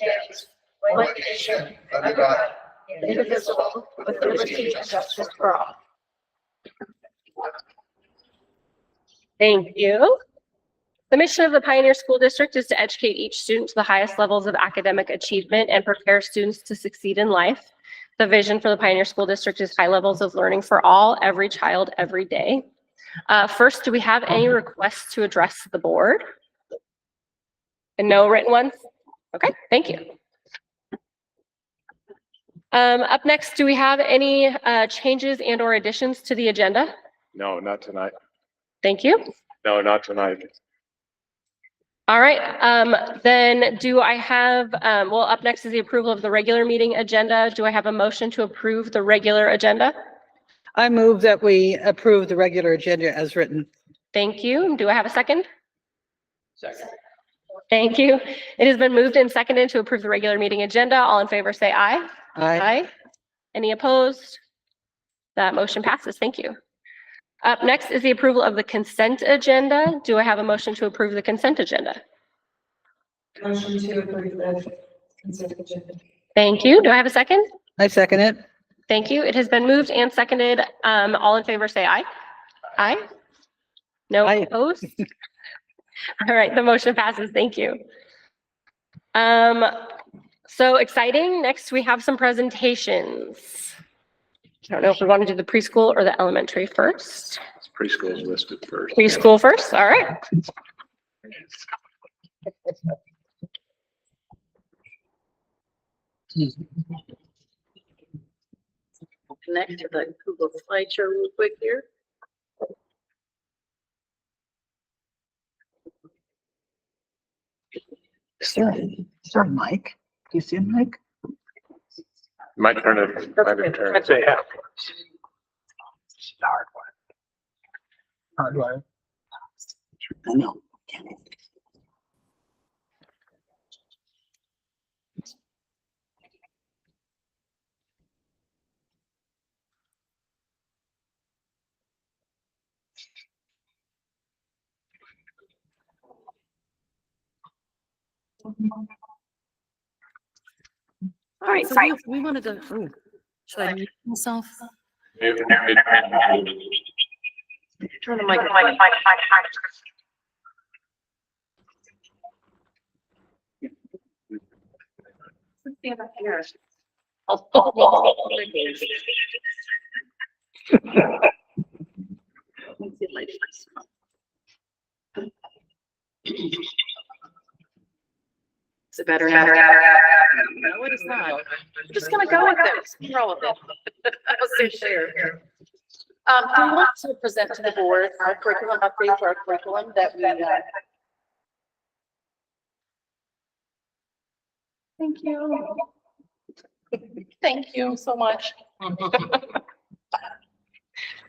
stands one nation under God, indivisible, with liberty and justice for all. Thank you. The mission of the Pioneer School District is to educate each student to the highest levels of academic achievement and prepare students to succeed in life. The vision for the Pioneer School District is high levels of learning for all, every child, every day. First, do we have any requests to address the board? And no written ones? Okay, thank you. Up next, do we have any changes and or additions to the agenda? No, not tonight. Thank you. No, not tonight. All right, then do I have, well, up next is the approval of the regular meeting agenda. Do I have a motion to approve the regular agenda? I move that we approve the regular agenda as written. Thank you. Do I have a second? Second. Thank you. It has been moved and seconded to approve the regular meeting agenda. All in favor say aye. Aye. Any opposed? That motion passes. Thank you. Up next is the approval of the consent agenda. Do I have a motion to approve the consent agenda? Motion to approve the consent agenda. Thank you. Do I have a second? I second it. Thank you. It has been moved and seconded. All in favor say aye. Aye. No Aye. opposed? All right, the motion passes. Thank you. So exciting. Next, we have some presentations. I don't know if we want to do the preschool or the elementary first. Preschool is listed first. Preschool first. All right. Connect to the Google slideshow real quick here. Sorry, Mike. Do you see him, Mike? Might turn it. Might turn it. Hardwire. I know. All right, so we wanted to, should I mute myself? Turn the mic. Stand up here. Is it better now? No, it is not. I'm just gonna go with it. Roll with it. Let's share. Do we want to present to the board our curriculum update for our curriculum that we Thank you. Thank you so much.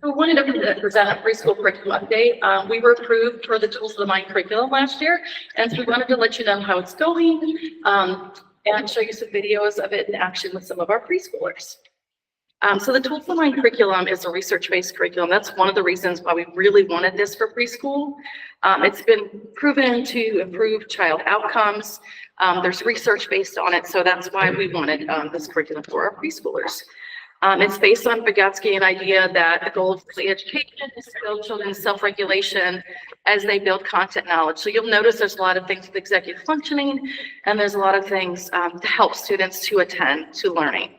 We wanted to present a preschool curriculum update. We were approved for the Tools of the Mind curriculum last year, and so we wanted to let you know how it's going and show you some videos of it in action with some of our preschoolers. So the Tools of the Mind curriculum is a research-based curriculum. That's one of the reasons why we really wanted this for preschool. It's been proven to improve child outcomes. There's research based on it, so that's why we wanted this curriculum for our preschoolers. It's based on Vygotskian idea that the goal of early education is to build children's self-regulation as they build content knowledge. So you'll notice there's a lot of things with executive functioning, and there's a lot of things to help students to attend to learning.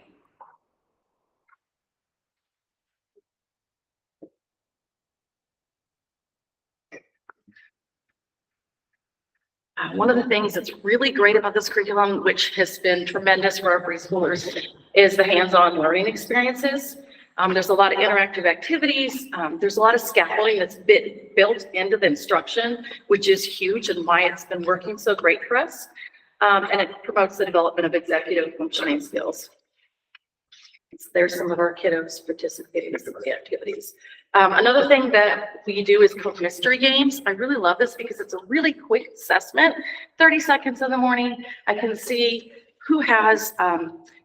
One of the things that's really great about this curriculum, which has been tremendous for our preschoolers, is the hands-on learning experiences. There's a lot of interactive activities. There's a lot of scaffolding that's been built into the instruction, which is huge and why it's been working so great for us. And it promotes the development of executive functioning skills. There's some of our kiddos participating in some of the activities. Another thing that we do is called mystery games. I really love this because it's a really quick assessment. 30 seconds in the morning, I can see who has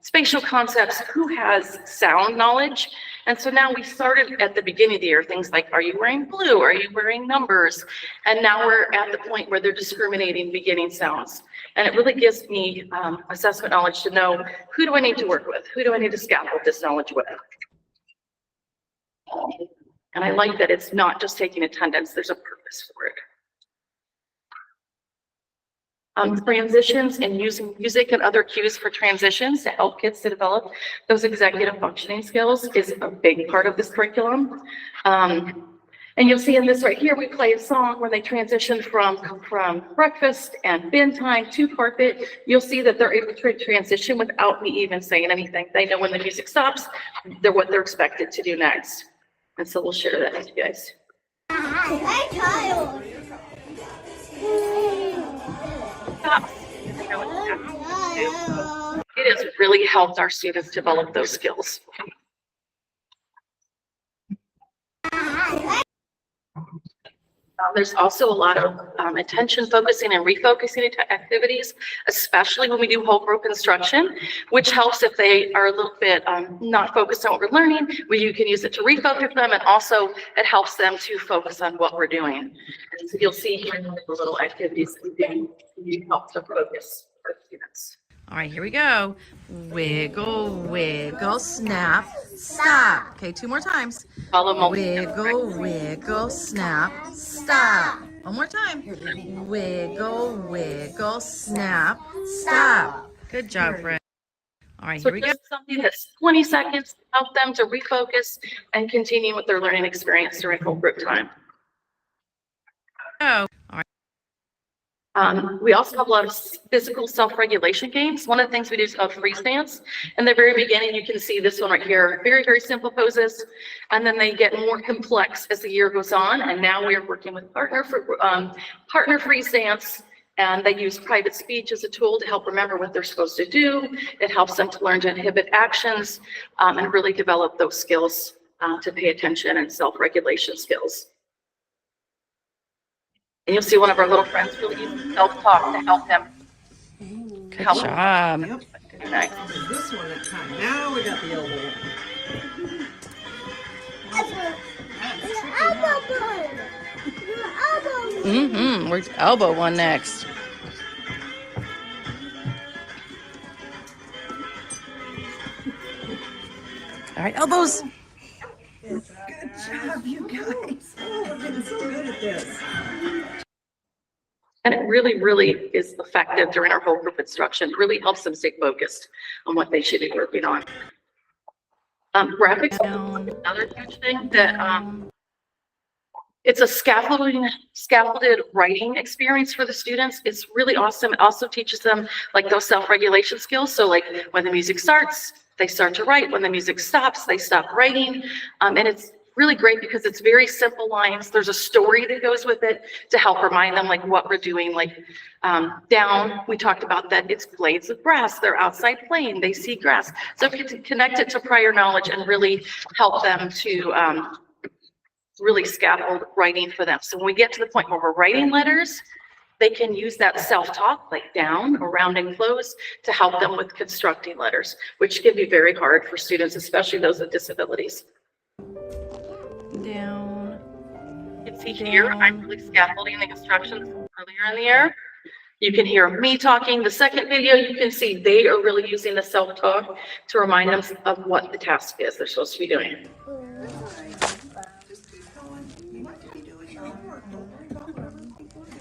spatial concepts, who has sound knowledge. And so now we started at the beginning of the year, things like, are you wearing blue? Are you wearing numbers? And now we're at the point where they're discriminating beginning sounds. And it really gives me assessment knowledge to know who do I need to work with? Who do I need to scaffold this knowledge with? And I like that it's not just taking attendance, there's a purpose for it. Transitions and using music and other cues for transitions to help kids to develop those executive functioning skills is a big part of this curriculum. And you'll see in this right here, we play a song when they transition from breakfast and bin time to carpet. You'll see that they're able to transition without me even saying anything. They know when the music stops, what they're expected to do next. And so we'll share that with you guys. It has really helped our students develop those skills. There's also a lot of attention focusing and refocusing activities, especially when we do whole group instruction, which helps if they are a little bit not focused on what we're learning, where you can use it to refocus them, and also it helps them to focus on what we're doing. And so you'll see here the little activities that we do to help to focus our students. All right, here we go. Wiggle, wiggle, snap, stop. Okay, 2 more times. Follow multi- Wiggle, wiggle, snap, stop. One more time. Wiggle, wiggle, snap, stop. Good job, Fred. All right, So here we go. just something that's 20 seconds to help them to refocus and continue with their learning experience during whole group time. Go. We also have a lot of physical self-regulation games. One of the things we do is called freeze dance. In the very beginning, you can see this one right here, very, very simple poses. And then they get more complex as the year goes on. And now we are working with partner freeze dance. And they use private speech as a tool to help remember what they're supposed to do. It helps them to learn to inhibit actions and really develop those skills to pay attention and self-regulation skills. And you'll see one of our little friends really use self-talk to help him. Good job. Nice. This one at time. Now we got the elbow. Where's elbow one next? All right, elbows. Good job, you guys. Oh, we're getting so good at this. And it really, really is effective during our whole group instruction. It really helps them stay focused on what they should be working on. Graphics, another huge thing that it's a scaffolded writing experience for the students. It's really awesome. It also teaches them like those self-regulation skills. So like when the music starts, they start to write. When the music stops, they stop writing. And it's really great because it's very simple lines. There's a story that goes with it to help remind them like what we're doing. Like down, we talked about that it's blades of grass. They're outside playing, they see grass. So if you can connect it to prior knowledge and really help them to really scaffold writing for them. So when we get to the point where we're writing letters, they can use that self-talk, like down, around, and close, to help them with constructing letters, which can be very hard for students, especially those with disabilities. Down. You can see here, I'm really scaffolding the instructions earlier in the year. You can hear me talking. The second video, you can see they are really using the self-talk to remind them of what the task is they're supposed to be doing. Just keep going. You want to be doing your homework. Don't worry about whatever people do.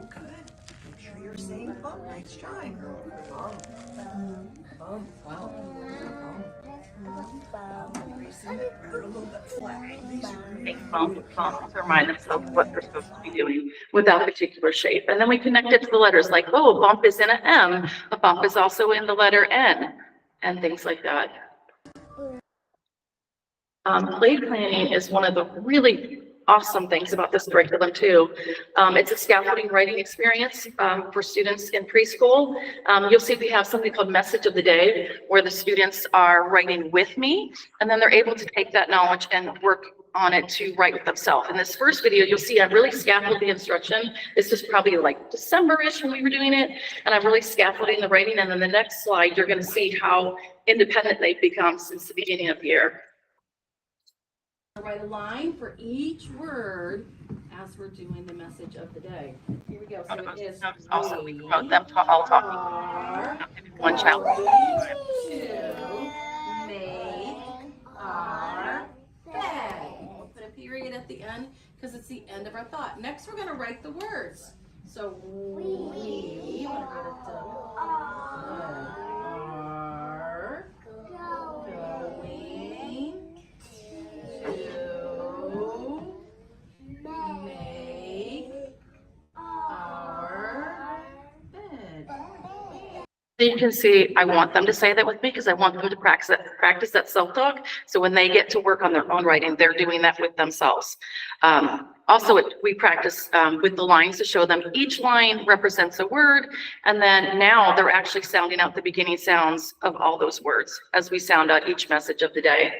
Good. Make sure you're saying bump. Nice try. Bump. Wow. They're a little bit flat. These are Make bump to remind themselves what they're supposed to be doing with that particular shape. And then we connect it to the letters like, oh, a bump is in an M. A bump is also in the letter N, and things like that. Play planning is one of the really awesome things about this curriculum too. It's a scaffolding writing experience for students in preschool. You'll see we have something called Message of the Day, where the students are writing with me, and then they're able to take that knowledge and work on it to write with themselves. In this first video, you'll see I really scaffolded the instruction. This is probably like December-ish when we were doing it, and I'm really scaffolding the writing. And then the next slide, you're going to see how independent they've become since the beginning of the year. Write a line for each word as we're doing the message of the day. Here we go. So it is. Also, we promote them to all talking. Are One child. going to make our bed. We'll put a period at the end because it's the end of our thought. Next, we're going to write the words. So we want to go to are going to make our bed. So you can see, I want them to say that with me because I want them to practice that self-talk. So when they get to work on their own writing, they're doing that with themselves. Also, we practice with the lines to show them each line represents a word. And then now they're actually sounding out the beginning sounds of all those words as we sound out each message of the day.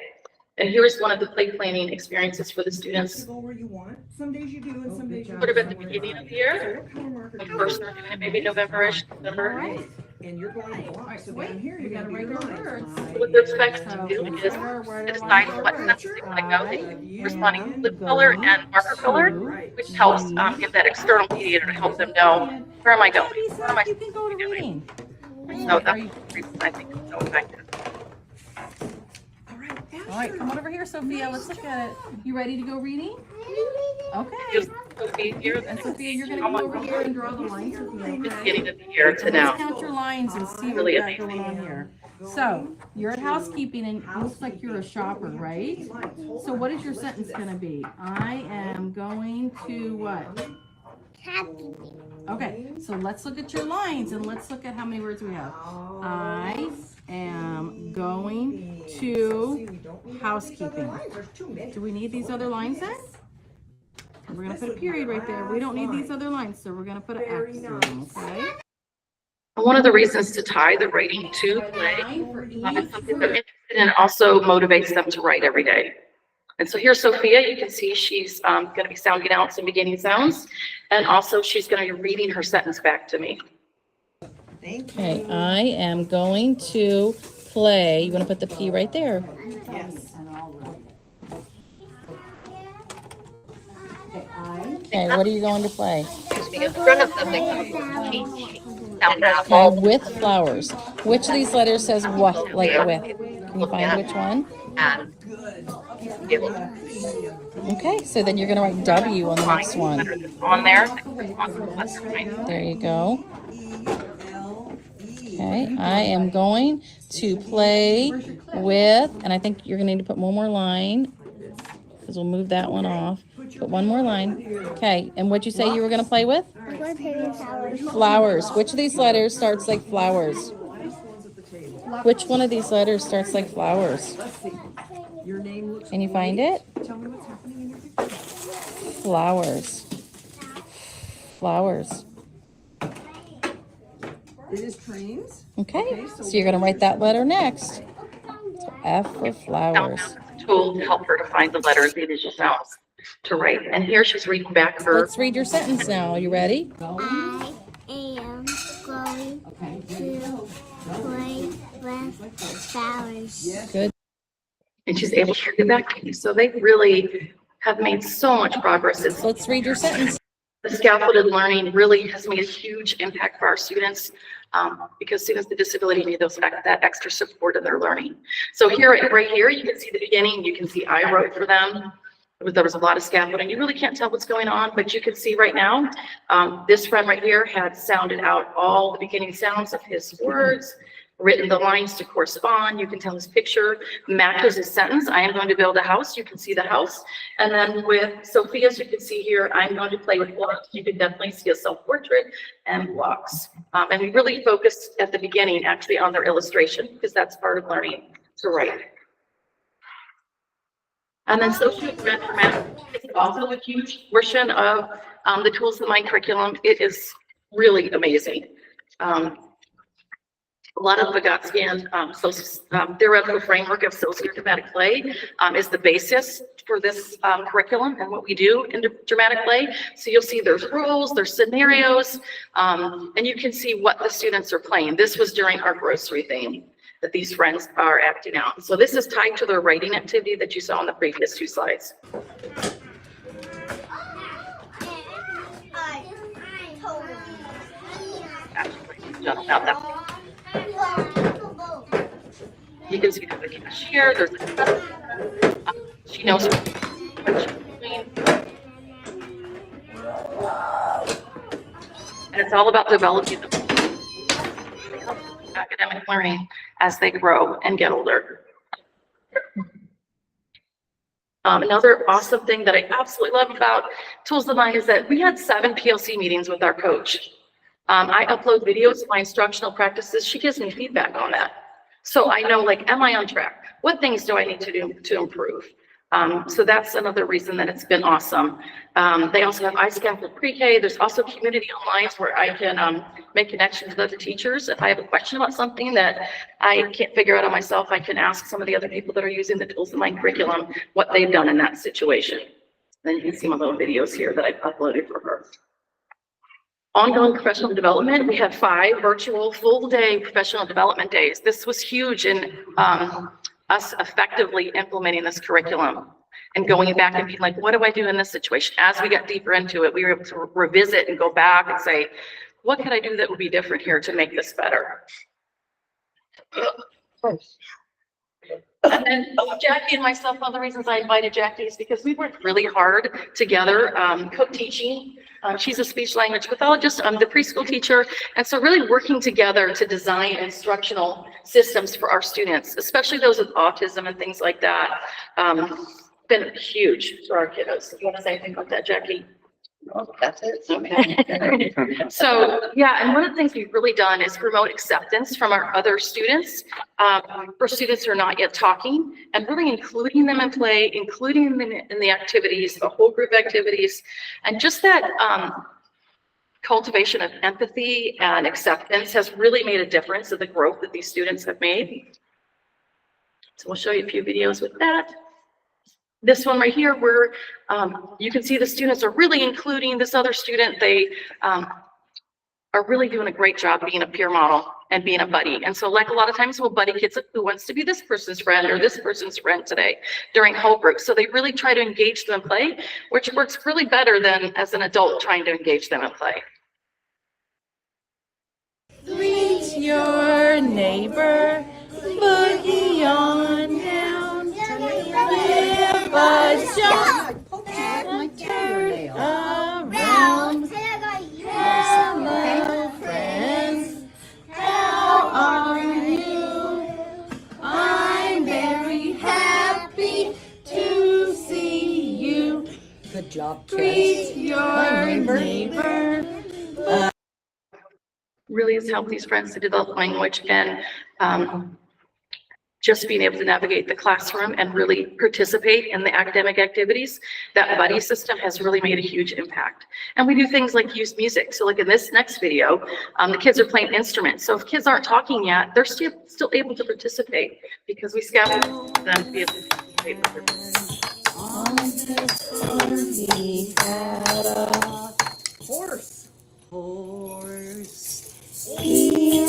And here's one of the play planning experiences for the students. Go where you want. Some days you do and some days you Sort of at the don't. beginning of the year. What color marker? When first they're doing it, maybe November-ish, All December. right. And you're going to block. So down here, We you're gotta gonna write do our lines. words. What they're expected to do is Write our decide lines. what sentence they want to go. They responding am flip color and marker color, Right. which helps give that external mediator to help them know, where am I going? Where am I You can go to reading. So that's the reason I think it's so effective. All right, All right, come on over here, Sophia. Let's look at it. You ready to go reading? Okay. Just be here And Sophia, you're gonna come over here and draw the lines with me, okay? beginning of the year to Let's now. count your lines and see what Really we got amazing. going on here. So, you're at housekeeping and it looks like you're a shopper, right? So what is your sentence gonna be? I am going to what? Okay, so let's look at your lines and let's look at how many words we have. I am going to housekeeping. Do we need these other lines then? We're gonna put a period right there. We don't need these other lines, so we're gonna put an X in them, okay? One of the reasons to tie the writing to play is something they're interested in, also motivates them to write every day. And so here's Sophia. You can see she's going to be sounding out some beginning sounds. And also she's going to be reading her sentence back to me. Thank you. Okay, I am going to play. You want to put the P right there. Yes. Okay, what are you going to play? In front of them, they sound out. Okay, with flowers. Which of these letters says what, like with? Can you find which one? And it will Okay, so then you're gonna write W on the next one. On there. There you go. Okay, I am going to play with, and I think you're gonna need to put one more line, because we'll move that one off. Put one more line. Okay, and what'd you say you were gonna play with? Flowers. Which of these letters starts like flowers? Which one of these letters starts like flowers? Your name looks. Can you find it? Tell me what's happening in your picture. Flowers. Flowers. It is trains. Okay, so you're gonna write that letter next. So F for flowers. Tool to help her to find the letters, the initial sounds to write. And here she's reading back her. Let's read your sentence now. You ready? I am going to play with flowers. Good. And she's able to get back to you. So they really have made so much progress. It's Let's read your sentence. the scaffolded learning really has made a huge impact for our students because students with disability need that extra support in their learning. So here, right here, you can see the beginning. You can see I wrote for them. There was a lot of scaffolding. You really can't tell what's going on, but you can see right now, this friend right here had sounded out all the beginning sounds of his words, written the lines to correspond. You can tell his picture matches his sentence. I am going to build a house. You can see the house. And then with Sophia's, you can see here, I'm going to play with blocks. You can definitely see a self-portrait and blocks. And we really focused at the beginning actually on their illustration because that's part of learning to write. And then social dramatic is also a huge portion of the Tools of the Mind curriculum. It is really amazing. A lot of Vygotskian theoretical framework of sociodramatic play is the basis for this curriculum and what we do in dramatic play. So you'll see there's rules, there's scenarios, and you can see what the students are playing. This was during our grocery theme that these friends are acting out. So this is tied to their writing activity that you saw on the previous two slides. done about that. You can see there's a cashier, there's a, she knows what she's doing. And it's all about developing the academic learning as they grow and get older. Another awesome thing that I absolutely love about Tools of the Mind is that we had 7 PLC meetings with our coach. I upload videos of my instructional practices. She gives me feedback on that. So I know, like, am I on track? What things do I need to do to improve? So that's another reason that it's been awesome. They also have iScan for pre-K. There's also community online where I can make connections with other teachers. If I have a question about something that I can't figure out on myself, I can ask some of the other people that are using the Tools of the Mind curriculum what they've done in that situation. Then you can see my little videos here that I've uploaded for her. Ongoing professional development, we had 5 virtual full-day professional development days. This was huge in us effectively implementing this curriculum and going back and being like, what do I do in this situation? As we got deeper into it, we were able to revisit and go back and say, what could I do that would be different here to make this better? And then Jackie and myself, one of the reasons I invited Jackie is because we worked really hard together, co-teaching. She's a speech language pathologist, I'm the preschool teacher. And so really working together to design instructional systems for our students, especially those with autism and things like that. Been huge for our kiddos. Do you want to say anything about that, Jackie? That's it. Okay. So, yeah, and one of the things we've really done is promote acceptance from our other students, for students who are not yet talking, and really including them in play, including them in the activities, the whole group activities, and just that cultivation of empathy and acceptance has really made a difference in the growth that these students have made. So we'll show you a few videos with that. This one right here, where you can see the students are really including this other student. They are really doing a great job being a peer model and being a buddy. And so, like, a lot of times we'll buddy kids who wants to be this person's friend or this person's friend today during whole group. So they really try to engage them in play, which works really better than as an adult trying to engage them in play. Greet your neighbor, boogie on down. Give a jump and turn around. Hello, friends. How are you? I'm very happy to see you. Good job, Greet your neighbor. Really has helped these friends to develop language and just being able to navigate the classroom and really participate in the academic activities. That buddy system has really made a huge impact. And we do things like use music. So like in this next video, the kids are playing instruments. So if kids aren't talking yet, they're still able to participate because we scaffold them to be able to participate. Horse. We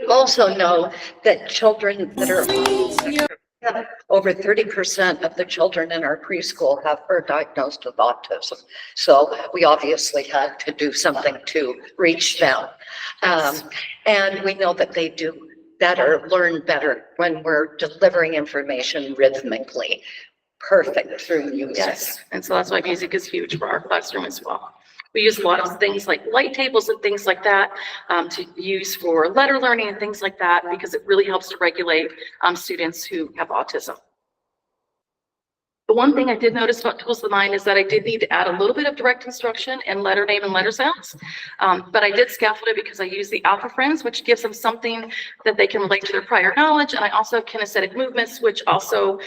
also know that children that are over 30% of the children in our preschool are diagnosed with autism. So we obviously had to do something to reach them. And we know that they do better, learn better when we're delivering information rhythmically. Perfect through music. Yes, and so that's why music is huge for our classroom as well. We use a lot of things like light tables and things like that to use for letter learning and things like that, because it really helps to regulate students who have autism. The one thing I did notice about Tools of the Mind is that I did need to add a little bit of direct instruction and letter name and letter sounds. But I did scaffold it because I use the Alpha Friends, which gives them something that they can relate to their prior knowledge. And I also have kinesthetic movements, which also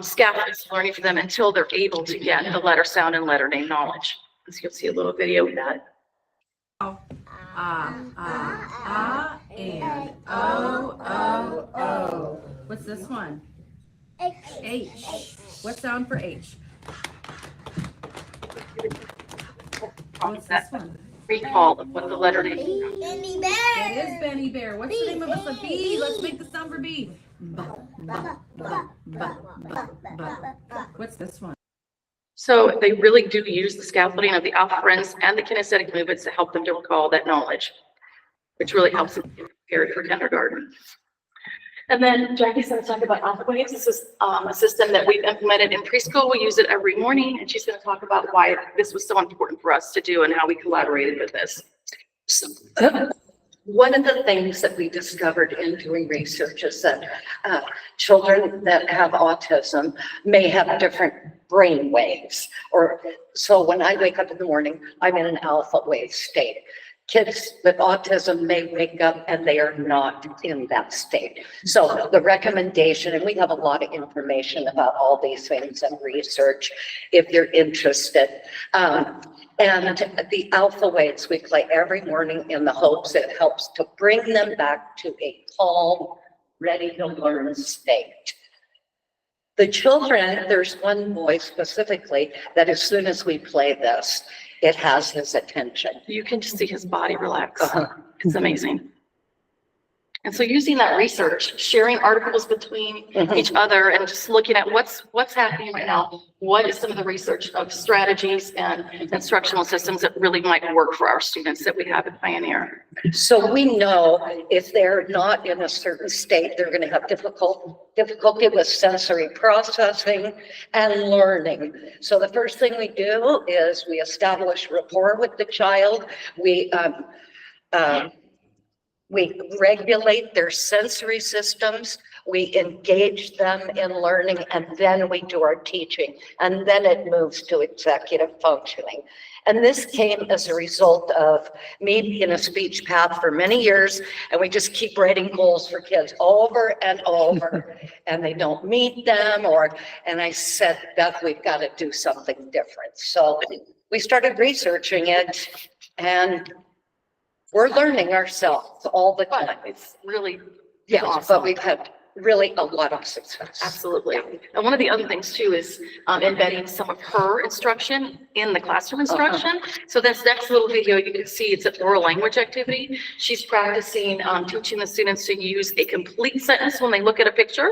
scaffolds learning for them until they're able to get the letter sound and letter name knowledge. So you'll see a little video of that. And O. What's this one? H. What sound for H? What's this one? Recall of what the letter name is. Benny Bear. It is Benny Bear. What's the name of a B? Let's make the sound for B. What's this one? So they really do use the scaffolding of the operants and the kinesthetic movements to help them to recall that knowledge, which really helps them get prepared for kindergarten. And then Jackie's going to talk about Alpha Waves. This is a system that we've implemented in preschool. We use it every morning, and she's going to talk about why this was so important for us to do and how we collaborated with this. So, one of the things that we discovered in doing research is that children that have autism may have different brain waves. Or so when I wake up in the morning, I'm in an alpha wave state. Kids with autism may wake up and they are not in that state. So the recommendation, and we have a lot of information about all these things and research if you're interested. And the alpha waves we play every morning in the hopes it helps to bring them back to a calm, ready to learn state. The children, there's one boy specifically that as soon as we play this, it has his attention. You can just see his body relax. Uh-huh. It's amazing. And so using that research, sharing articles between each other and just looking at what's happening right now, what is some of the research of strategies and instructional systems that really might work for our students that we have at Pioneer. So we know if they're not in a certain state, they're going to have difficulty with sensory processing and learning. So the first thing we do is we establish rapport with the child. We regulate their sensory systems, we engage them in learning, and then we do our teaching. And then it moves to executive functioning. And this came as a result of me being a speech path for many years, and we just keep writing goals for kids over and over, and they don't meet them, and I said, Beth, we've got to do something different. So we started researching it, and we're learning ourselves all the time. But it's really Yeah, awesome. but we've had really a lot of success. Absolutely. And one of the other things too is embedding some of her instruction in the classroom instruction. So this next little video, you can see it's an oral language activity. She's practicing teaching the students to use a complete sentence when they look at a picture.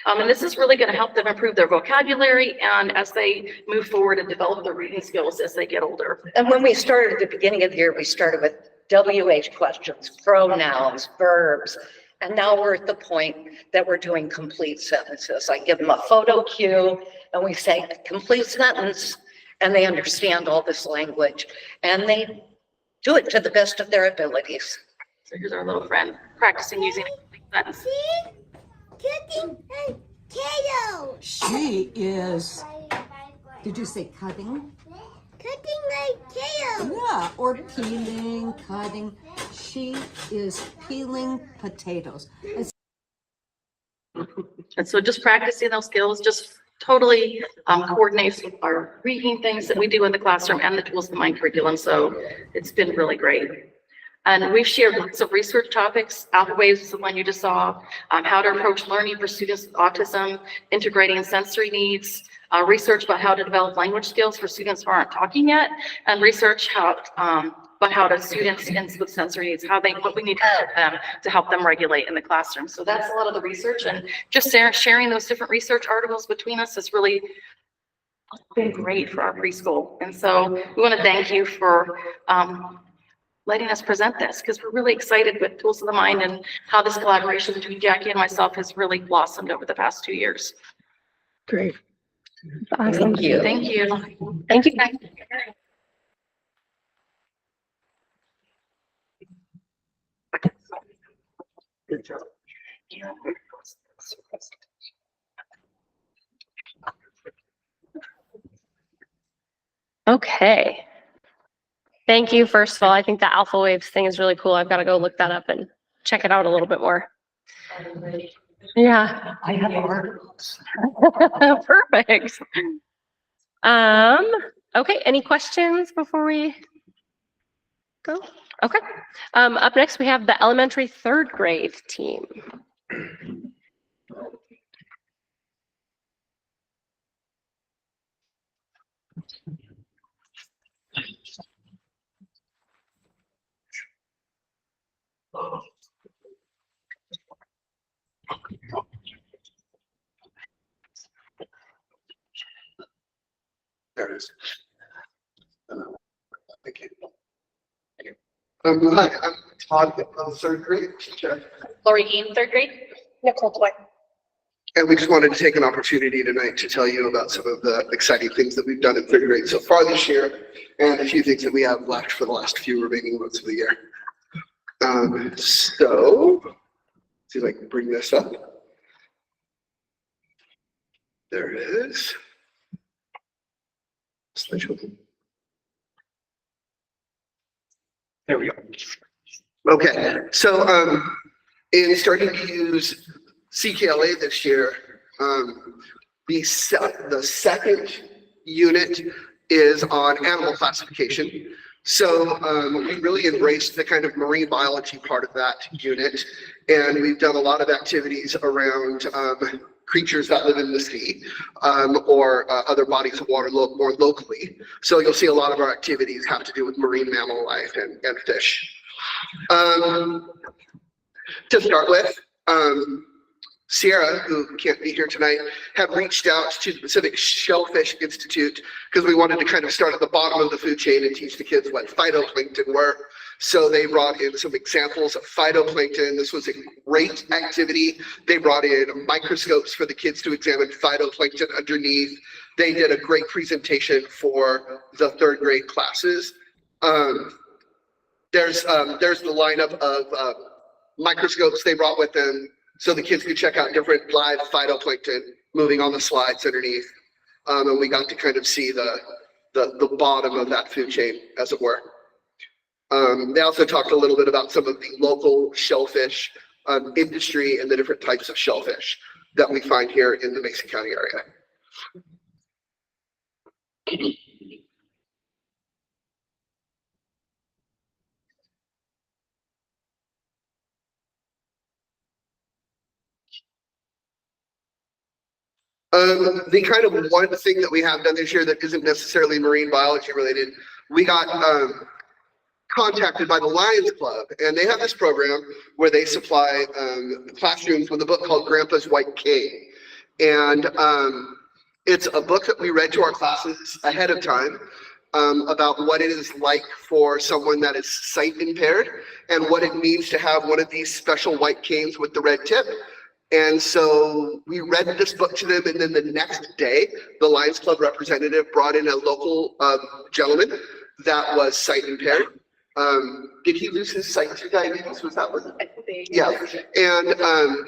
And this is really going to help them improve their vocabulary and as they move forward and develop their reading skills as they get older. And when we started at the beginning of the year, we started with WH questions, pronouns, verbs. And now we're at the point that we're doing complete sentences. I give them a photo cue and we say complete sentence, and they understand all this language and they do it to the best of their abilities. So here's our little friend practicing using a complete sentence. Cooking potatoes. She is, did you say cutting? Cooking potatoes. Yeah, or peeling, cutting. She is peeling potatoes. And so just practicing those skills just totally coordinates with our reading things that we do in the classroom and the Tools of the Mind curriculum. So it's been really great. And we've shared lots of research topics. Alpha Waves is the one you just saw. How to approach learning for students with autism, integrating sensory needs, research about how to develop language skills for students who aren't talking yet, and research about how to students with sensory needs, what we need to help them regulate in the classroom. So that's a lot of the research, and just sharing those different research articles between us has really been great for our preschool. And so we want to thank you for letting us present this, because we're really excited with Tools of the Mind and how this collaboration between Jackie and myself has really blossomed over the past 2 years. Great. Awesome. Thank you. Thank you. Thank you, guys. Good job. Okay. Thank you. First of all, I think the Alpha Waves thing is really cool. I've got to go look that up and check it out a little bit more. Yeah. I have articles. Perfect. Okay, any questions before we go? Okay. Up next, we have the elementary third grade team. There it guys. Thank you. Hi, I'm Todd, third grade teacher. Lori Dean, third grade. Nicole Dwight. And we just wanted to take an opportunity tonight to tell you about some of the exciting things that we've done in third grade so far this year, and a few things that we have left for the last few remaining months of the year. So, see if I can bring this up. There it is. Slideshow. There we go. Okay, so in starting to use CKLA this year, the second unit is on animal classification. So we really embraced the kind of marine biology part of that unit, and we've done a lot of activities around creatures that live in the sea or other bodies of water more locally. So you'll see a lot of our activities have to do with marine mammal life and fish. To start with, Sierra, who can't be here tonight, had reached out to the Pacific Shellfish Institute because we wanted to kind of start at the bottom of the food chain and teach the kids what phytoplankton were. So they brought in some examples of phytoplankton. This was a great activity. They brought in microscopes for the kids to examine phytoplankton underneath. They did a great presentation for the third grade classes. There's the lineup of microscopes they brought with them, so the kids could check out different live phytoplankton moving on the slides underneath. And we got to kind of see the bottom of that food chain, as it were. They also talked a little bit about some of the local shellfish industry and the different types of shellfish that we find here in the Mason County area. The kind of one thing that we have done this year that isn't necessarily marine biology related, we got contacted by the Lions Club, and they have this program where they supply classrooms with a book called Grandpa's White Cane. And it's a book that we read to our classes ahead of time about what it is like for someone that is sight impaired and what it means to have one of these special white canes with the red tip. And so we read this book to them, and then the next day, the Lions Club representative brought in a local gentleman that was sight impaired. Did he lose his sight to diabetes? Was that what? Yeah, and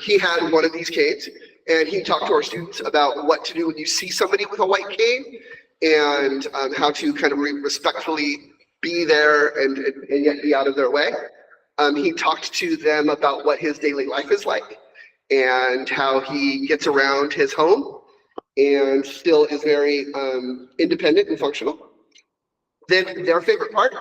he had one of these canes, and he talked to our students about what to do when you see somebody with a white cane, and how to kind of respectfully be there and yet be out of their way. He talked to them about what his daily life is like, and how he gets around his home and still is very independent and functional. Then their favorite part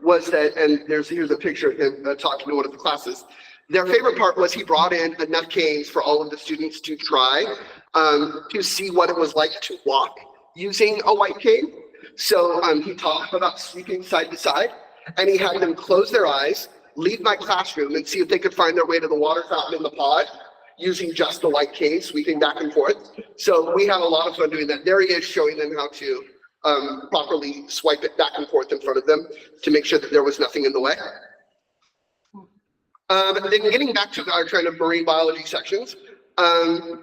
was that, and here's a picture of him talking to one of the classes. Their favorite part was he brought in enough canes for all of the students to try to see what it was like to walk using a white cane. So he talked about sweeping side to side, and he had them close their eyes, leave my classroom, and see if they could find their way to the water fountain in the pod using just the white cane, sweeping back and forth. So we had a lot of fun doing that. There he is showing them how to properly swipe it back and forth in front of them to make sure that there was nothing in the way. Then getting back to our kind of marine biology sections,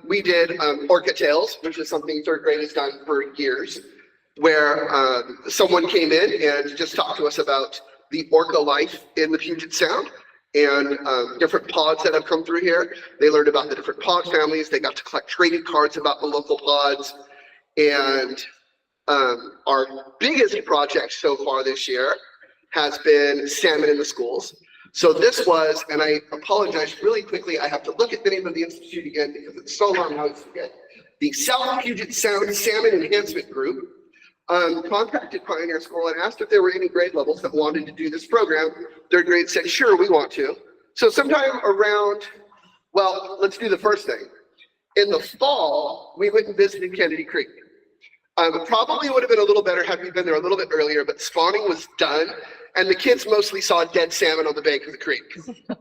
we did Orca Tales, which is something third grade has done for years, where someone came in and just talked to us about the orca life in the Puget Sound and different pods that have come through here. They learned about the different pod families. They got to collect trading cards about the local pods. And our biggest project so far this year has been salmon in the schools. So this was, and I apologize really quickly, I have to look at the name of the institute again because it's so long I always forget. The South Puget Sound Salmon Enhancement Group contacted Pioneer School and asked if there were any grade levels that wanted to do this program. Third grade said, sure, we want to. So sometime around, well, let's do the first thing. In the fall, we went and visited Kennedy Creek. Probably would have been a little better had we been there a little bit earlier, but spawning was done, and the kids mostly saw dead salmon on the bank of the creek.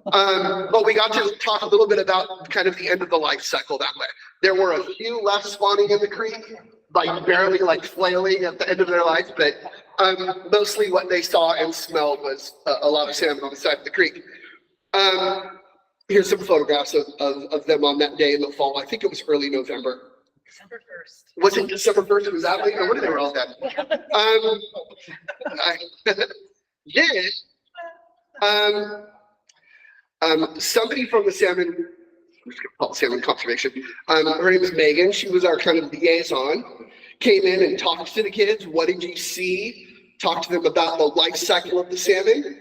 But we got to talk a little bit about kind of the end of the life cycle that way. There were a few left spawning in the creek, like barely like flailing at the end of their life, but mostly what they saw and smelled was a lot of salmon on the side of the creek. Here's some photographs of them on that day in the fall. I think it was early November. December 1st. Was it December 1st? It was that week? What did they were all that? Somebody from the salmon, we're just gonna call it salmon conservation. Her name is Megan. She was our kind of liaison. Came in and talked to the kids. What did you see? Talked to them about the life cycle of the salmon.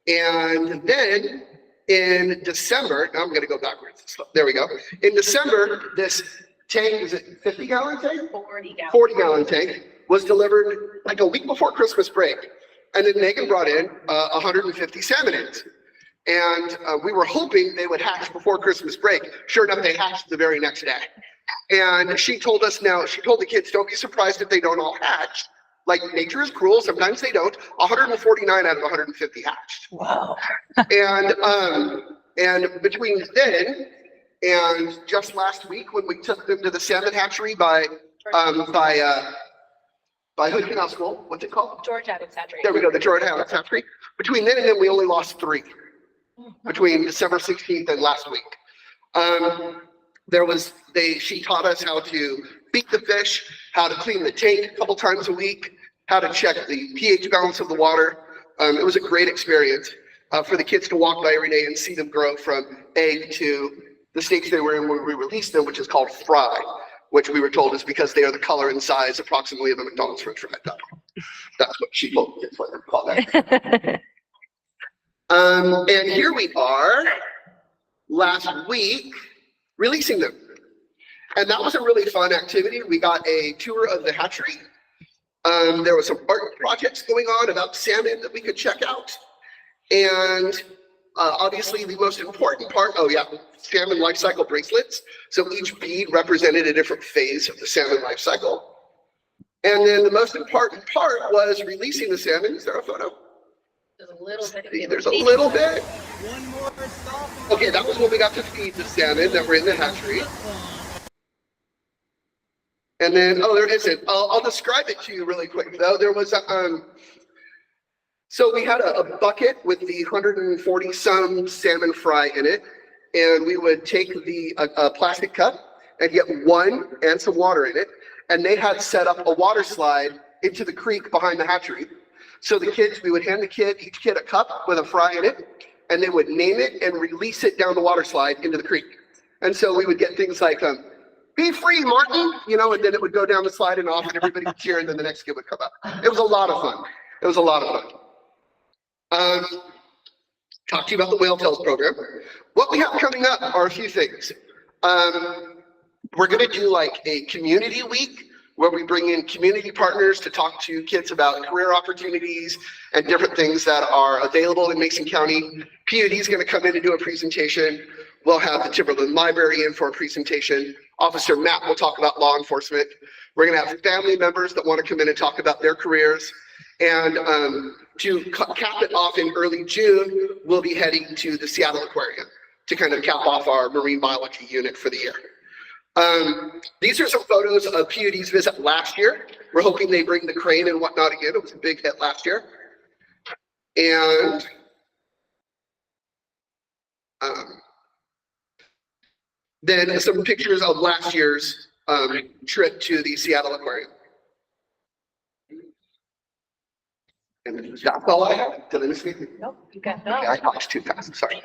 And then in December, now I'm gonna go backwards. There we go. In December, this tank, is it 50-gallon tank? 40-gallon tank was delivered like a week before Christmas break. And then Megan brought in 150 salmon eggs. And we were hoping they would hatch before Christmas break. Sure enough, they hatched the very next day. And she told us now, she told the kids, don't be surprised if they don't all hatch. Like, nature is cruel, sometimes they don't. 149 out of 150 hatched. Wow. And between then and just last week, when we took them to the salmon hatchery by Hood Canal School, what's it called? George Adams Hatchery. There we go, the George Adams Hatchery. Between then and then, we only lost 3 between December 16th and last week. She taught us how to feed the fish, how to clean the tank a couple times a week, how to check the pH balance of the water. It was a great experience for the kids to walk by every day and see them grow from egg to the stage they were in when we released them, which is called fry, which we were told is because they are the color and size approximately of a McDonald's French fry. That's what she told me. That's what they call that. And here we are last week releasing them. And that was a really fun activity. We got a tour of the hatchery. There was some art projects going on about salmon that we could check out. And obviously the most important part, salmon life cycle bracelets. So each bead represented a different phase of the salmon life cycle. And then the most important part was releasing the salmon. Is there a photo? There's a little bit. Okay, that was when we got to feed the salmon that were in the hatchery. And then, there isn't. I'll describe it to you really quick though. There was so we had a bucket with the 140 some salmon fry in it, and we would take the plastic cup and get one and some water in it, and they had set up a water slide into the creek behind the hatchery. So we would hand each kid a cup with a fry in it, and they would name it and release it down the water slide into the creek. And so we would get things like, be free, Martin, and then it would go down the slide and off, and everybody would cheer, and then the next kid would come up. It was a lot of fun. Talk to you about the Whale Tales program. What we have coming up are a few things. We're going to do like a community week where we bring in community partners to talk to kids about career opportunities and different things that are available in Mason County. PUD is going to come in and do a presentation. We'll have the Timberland Library in for a presentation. Officer Matt will talk about law enforcement. We're going to have family members that want to come in and talk about their careers. And to cap it off in early June, we'll be heading to the Seattle Aquarium to kind of cap off our marine biology unit for the year. These are some photos of PUD's visit last year. We're hoping they bring the crane and whatnot again. It was a big hit last year. And then some pictures of last year's trip to the Seattle Aquarium. And that's all I have. Did I miss anything? Nope, you got Okay, I that. talked too fast, sorry.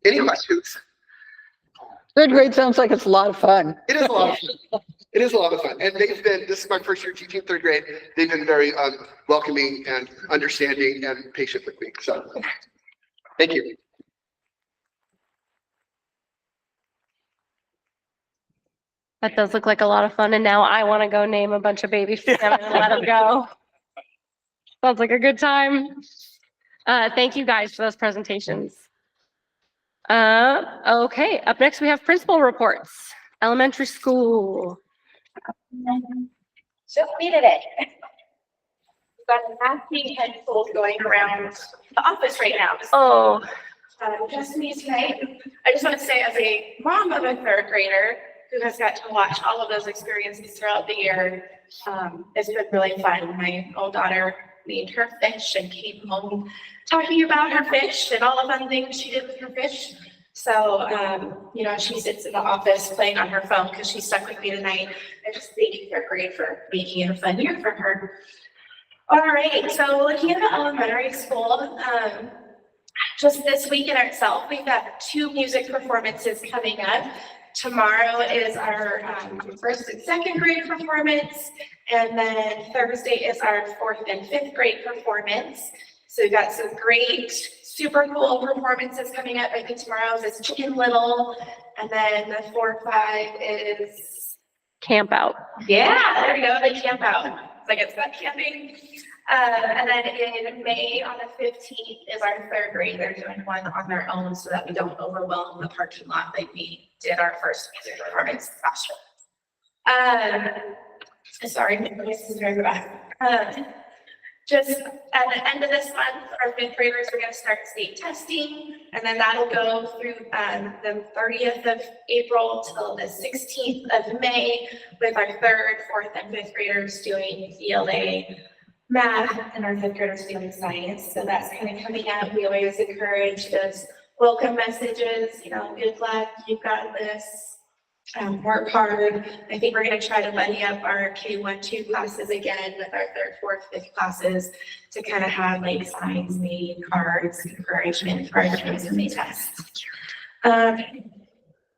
Any questions? Third grade sounds like it's a lot of fun. It is a lot of fun. It is a lot of fun. And this is my first year teaching third grade. They've been very welcoming and understanding and patient with me. So thank you. That does look like a lot of fun, and now I want to go name a bunch of baby salmon and let them go. Sounds like a good time. Thank you guys for those presentations. Okay, up next we have principal reports. Elementary school. Just me today. We've got a nasty head cold going around the office right now. Oh, Just me tonight. I just want to say, as a mom of a third grader who has got to watch all of those experiences throughout the year. It's been really fun. My old daughter named her fish and came home talking about her fish and all the fun things she did with her fish. So, you know, she sits in the office playing on her phone because she's stuck with me tonight. I just thank third grade for making it a fun year for her. All right, so looking at the elementary school, just this week in itself, we've got 2 music performances coming up. Tomorrow is our first and second grade performance, and then Thursday is our 4th and 5th grade performance. So we've got some great, super cool performances coming up. I think tomorrow's is Chicken Little, and then the 4-5 is Camp out. yeah, there we go, the camp out. It's like it's not camping. And then in May on the 15th is our 3rd grade. They're doing one on their own so that we don't overwhelm the parking lot like we did our first music performance last year. Sorry, my voice is very bad. Just at the end of this month, our 5th graders are going to start state testing, and then that'll go through the 30th of April till the 16th of May with our 3rd, 4th, and 5th graders doing ELA math and our 5th graders doing science. So that's kind of coming up. We always encourage those welcome messages, you know, good luck, you've got this. Work hard. I think we're going to try to buddy up our K-1-2 classes again with our 3rd, 4th, 5th classes to kind of have like signs made, cards, encouragement for our kids when they test. I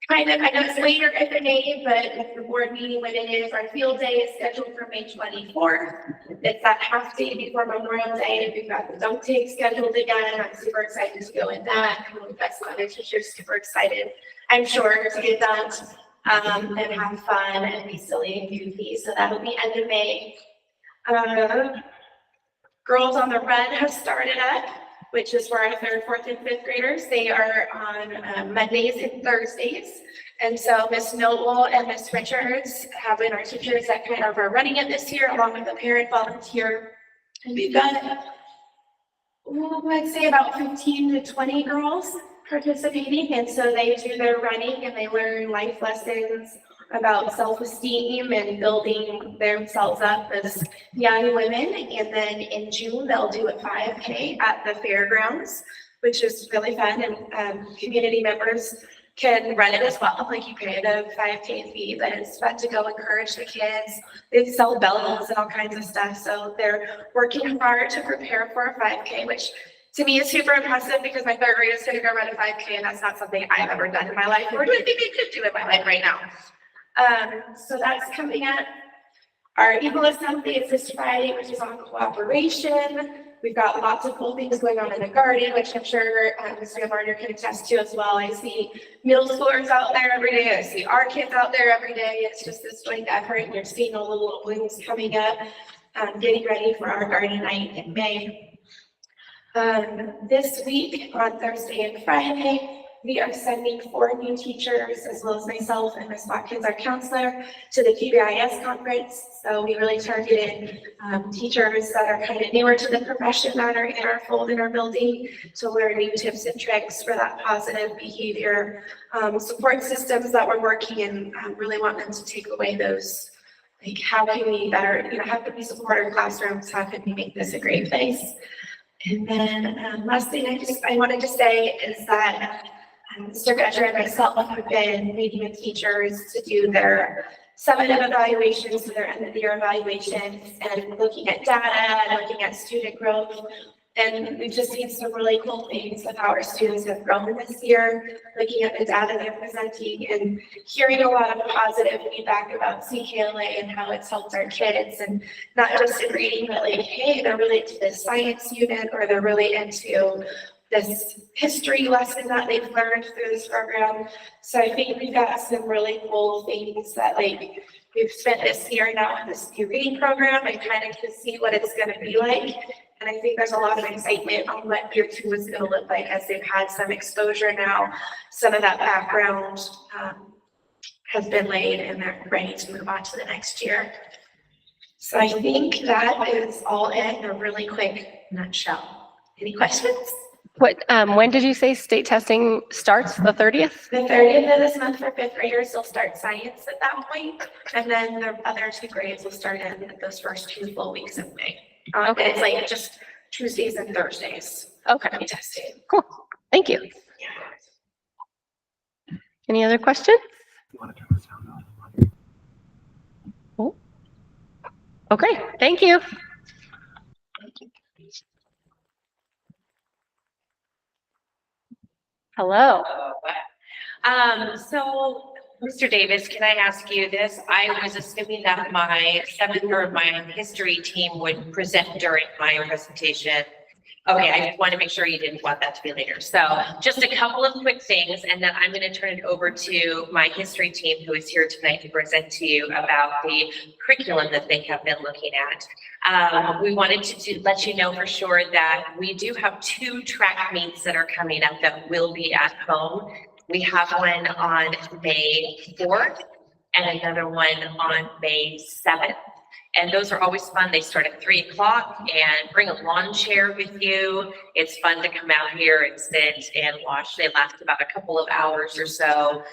know it's later in the day, but with the board meeting when it is, our field day is scheduled for May 24th. It's that half day before Memorial Day. We've got the dunk tank scheduled again. I'm super excited to go in that. We've got some other teachers super excited, I'm sure, to get that. And have fun and be silly and goofy. So that'll be end of May. Girls on the Run have started up, which is for our 3rd, 4th, and 5th graders. They are on Mondays and Thursdays. And so Miss Noble and Miss Richards have been our teachers that kind of are running it this year, along with a parent volunteer. And we've got, I'd say about 15 to 20 girls participating, and so they do their running and they learn life lessons about self-esteem and building themselves up as young women. And then in June they'll do a 5K at the fairgrounds, which is really fun, and community members can run it as well. Like, you pay the 5K fee, but it's fun to go encourage the kids. They sell bells and all kinds of stuff, so they're working hard to prepare for a 5K, which to me is super impressive because my 3rd grade is going to go run a 5K, and that's not something I've ever done in my life, or do I think I could do in my life right now. So that's coming up. Our Eagle Assembly is this Friday, which is on cooperation. We've got lots of cool things going on in the garden, which I'm sure Mr. Gardner can attest to as well. I see middle schoolers out there every day. I see our kids out there every day. It's just this joint effort, and you're seeing all the little blooms coming up, getting ready for our garden night in May. This week on Thursday and Friday, we are sending 4 new teachers, as well as myself and Ms. Watkins, our counselor, to the PBIS conference. So we really targeted teachers that are kind of newer to the profession that are in our fold in our building to learn new tips and tricks for that positive behavior, support systems that we're working and really want them to take away those, like, how can we better, how can we support our classrooms? How can we make this a great place? And then last thing I wanted to say is that Mr. Gudger and myself have been meeting with teachers to do their summative evaluations, so their end of the year evaluations, and looking at data and looking at student growth. And we've just seen some really cool things with how our students have grown this year, looking at the data they're presenting and hearing a lot of positive feedback about CKLA and how it's helped our kids, and not just in reading, but like, hey, they're really into this science unit, or they're really into this history lesson that they've learned through this program. So I think we've got some really cool things that, like, we've spent this year now in this new reading program and kind of can see what it's going to be like. And I think there's a lot of excitement on what year 2 is going to look like as they've had some exposure now. Some of that background has been laid, and they're ready to move on to the next year. So I think that is all in a really quick nutshell. Any questions? When did you say state testing starts? The 30th? The 30th of this month for fifth graders, they'll start science at that point, and then the other two grades will start in those first 2 full weeks of May. Okay. It's like just Tuesdays and Thursdays. Okay, Testing. cool. Thank you. Any other questions? Cool. Okay, thank you. Hello. So Mr. Davis, can I ask you this? I was assuming that my history team would present during my presentation. Okay, I just want to make sure you didn't want that to be later. So just a couple of quick things, and then I'm going to turn it over to my history team who is here tonight to present to you about the curriculum that they have been looking at. We wanted to let you know for sure that we do have 2 track meets that are coming up that will be at home. We have one on May 4th and another one on May 7th. And those are always fun. They start at 3 o'clock, and bring a lawn chair with you. It's fun to come out here and sit and watch. They last about a couple of hours or so,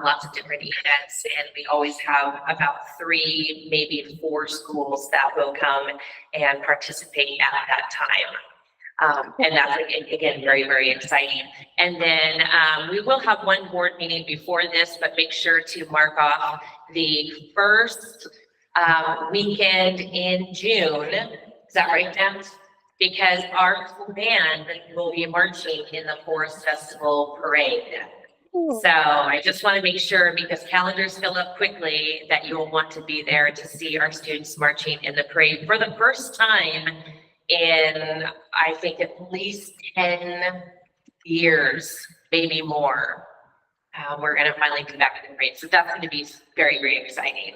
lots of different events. And we always have about 3, maybe 4 schools that will come and participate at that time. And that's, again, very, very exciting. And then we will have one board meeting before this, but make sure to mark off the first weekend in June. Is that right, Dan? Because our band will be marching in the Forest Festival Parade. So I just want to make sure, because calendars fill up quickly, that you will want to be there to see our students marching in the parade for the first time in, I think, at least 10 years, maybe more. We're going to finally come back to the parade. So that's going to be very, very exciting.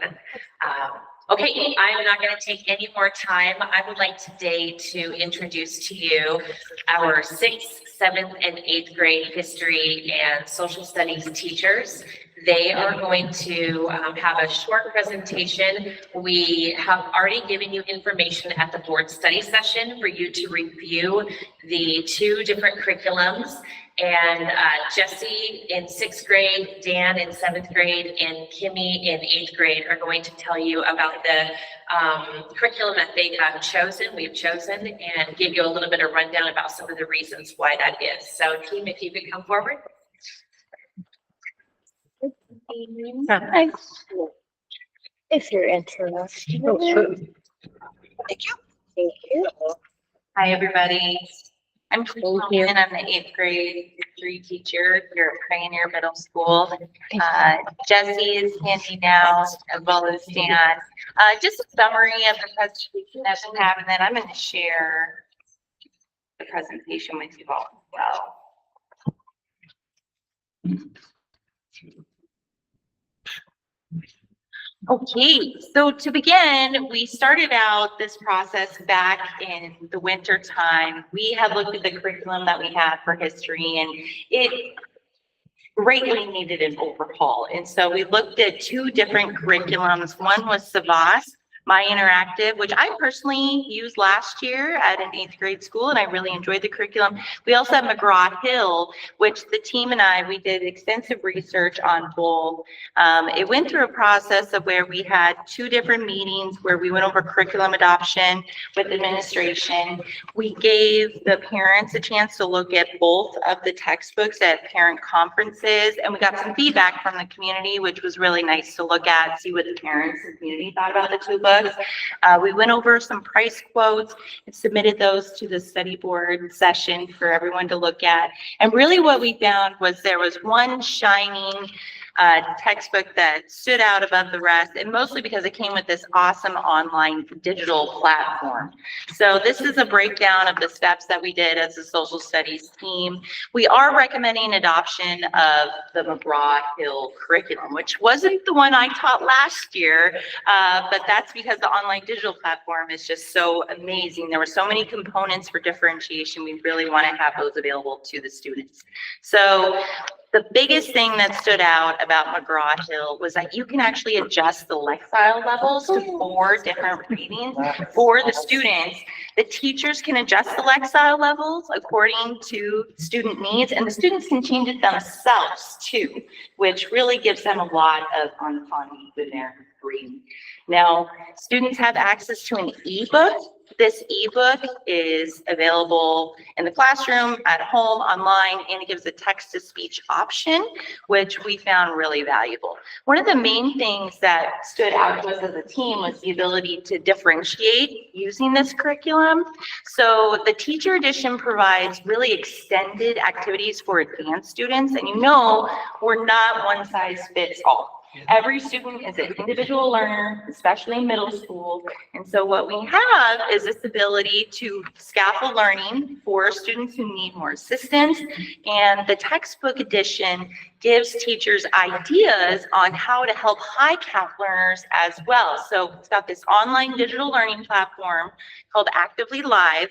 Okay, I'm not going to take any more time. I would like today to introduce to you our 6th, 7th, and 8th grade history and social studies teachers. They are going to have a short presentation. We have already given you information at the board study session for you to review the 2 different curriculums. And Jesse in 6th grade, Dan in 7th grade, and Kimmy in 8th grade are going to tell you about the curriculum that they have chosen, and give you a little bit of rundown about some of the reasons why that is. So team, if you could come forward. Hi. If you're interested. Thank you. Thank you. Hi, everybody. I'm you. and I'm the 8th grade history teacher here at Pioneer Middle School. Jesse is handy now, as well as Dan. Just a summary of the presentation that we have, and then I'm going to share the presentation with you all as well. Okay, so to begin, we started out this process back in the winter time. We had looked at the curriculum that we had for history, and it greatly needed an overhaul. And so we looked at 2 different curriculums. One was Savas, My Interactive, which I personally used last year at an 8th grade school, and I really enjoyed the curriculum. We also have McGraw-Hill, which the team and we did extensive research on both. It went through a process of where we had 2 different meetings where we went over curriculum adoption with administration. We gave the parents a chance to look at both of the textbooks at parent conferences, and we got some feedback from the community, which was really nice to look at, see what the parents and community thought about the 2 books. We went over some price quotes and submitted those to the study board session for everyone to look at. And really what we found was there was one shining textbook that stood out above the rest, and mostly because it came with this awesome online digital platform. So this is a breakdown of the steps that we did as a social studies team. We are recommending adoption of the McGraw-Hill curriculum, which wasn't the one I taught last year, but that's because the online digital platform is just so amazing. There were so many components for differentiation. We really want to have those available to the students. So The biggest thing that stood out about McGraw-Hill was that you can actually adjust the Lexile levels to 4 different readings for the students. The teachers can adjust the Lexile levels according to student needs, and the students can change it themselves too, which really gives them a lot of autonomy with their reading. Now, students have access to an ebook. This ebook is available in the classroom, at home, online, and it gives a text-to-speech option, which we found really valuable. One of the main things that stood out to us as a team was the ability to differentiate using this curriculum. So the teacher edition provides really extended activities for advanced students, and we're not one size fits all. Every student is an individual learner, especially in middle school. And so what we have is this ability to scaffold learning for students who need more assistance. And the textbook edition gives teachers ideas on how to help high CAP learners as well. So it's got this online digital learning platform called Actively Live.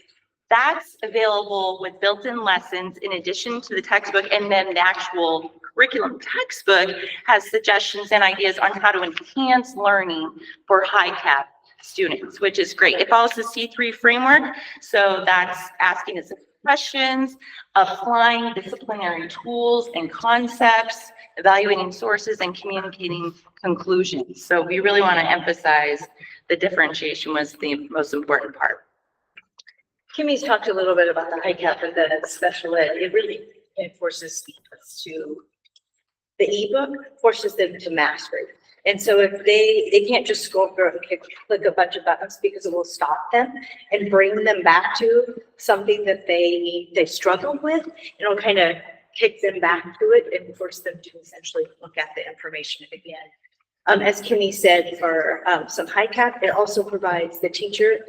That's available with built-in lessons in addition to the textbook, and then the actual curriculum textbook has suggestions and ideas on how to enhance learning for high CAP students, which is great. It follows the C3 framework, so that's asking us questions, applying disciplinary tools and concepts, evaluating sources, and communicating conclusions. So we really want to emphasize the differentiation was the most important part. Kimmy's talked a little bit about the high cap and the special ed. It really forces students to, the ebook forces them to master it. And so if they can't just go through and click a bunch of buttons, because it will stop them and bring them back to something that they struggle with. It'll kind of kick them back to it and force them to essentially look at the information again. As Kimmy said, for some high cap, it also provides, the teacher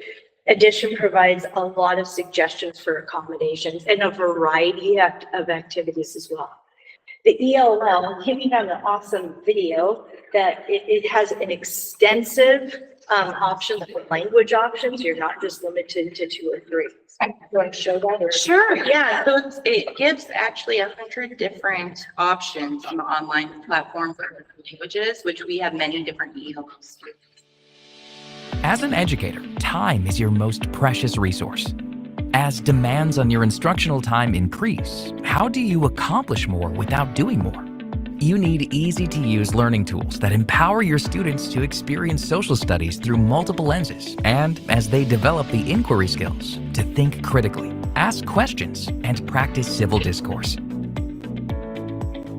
edition provides a lot of suggestions for accommodations and a variety of activities as well. The ELL, Kimmy had an awesome video that it has an extensive option for language options. You're not just limited to 2 or 3. You want to show that? Or? Sure, yeah. So it gives actually 100 different options on the online platform for languages, which we have many different ELLs. As an educator, time is your most precious resource. As demands on your instructional time increase, how do you accomplish more without doing more? You need easy-to-use learning tools that empower your students to experience social studies through multiple lenses, and as they develop the inquiry skills, to think critically, ask questions, and practice civil discourse.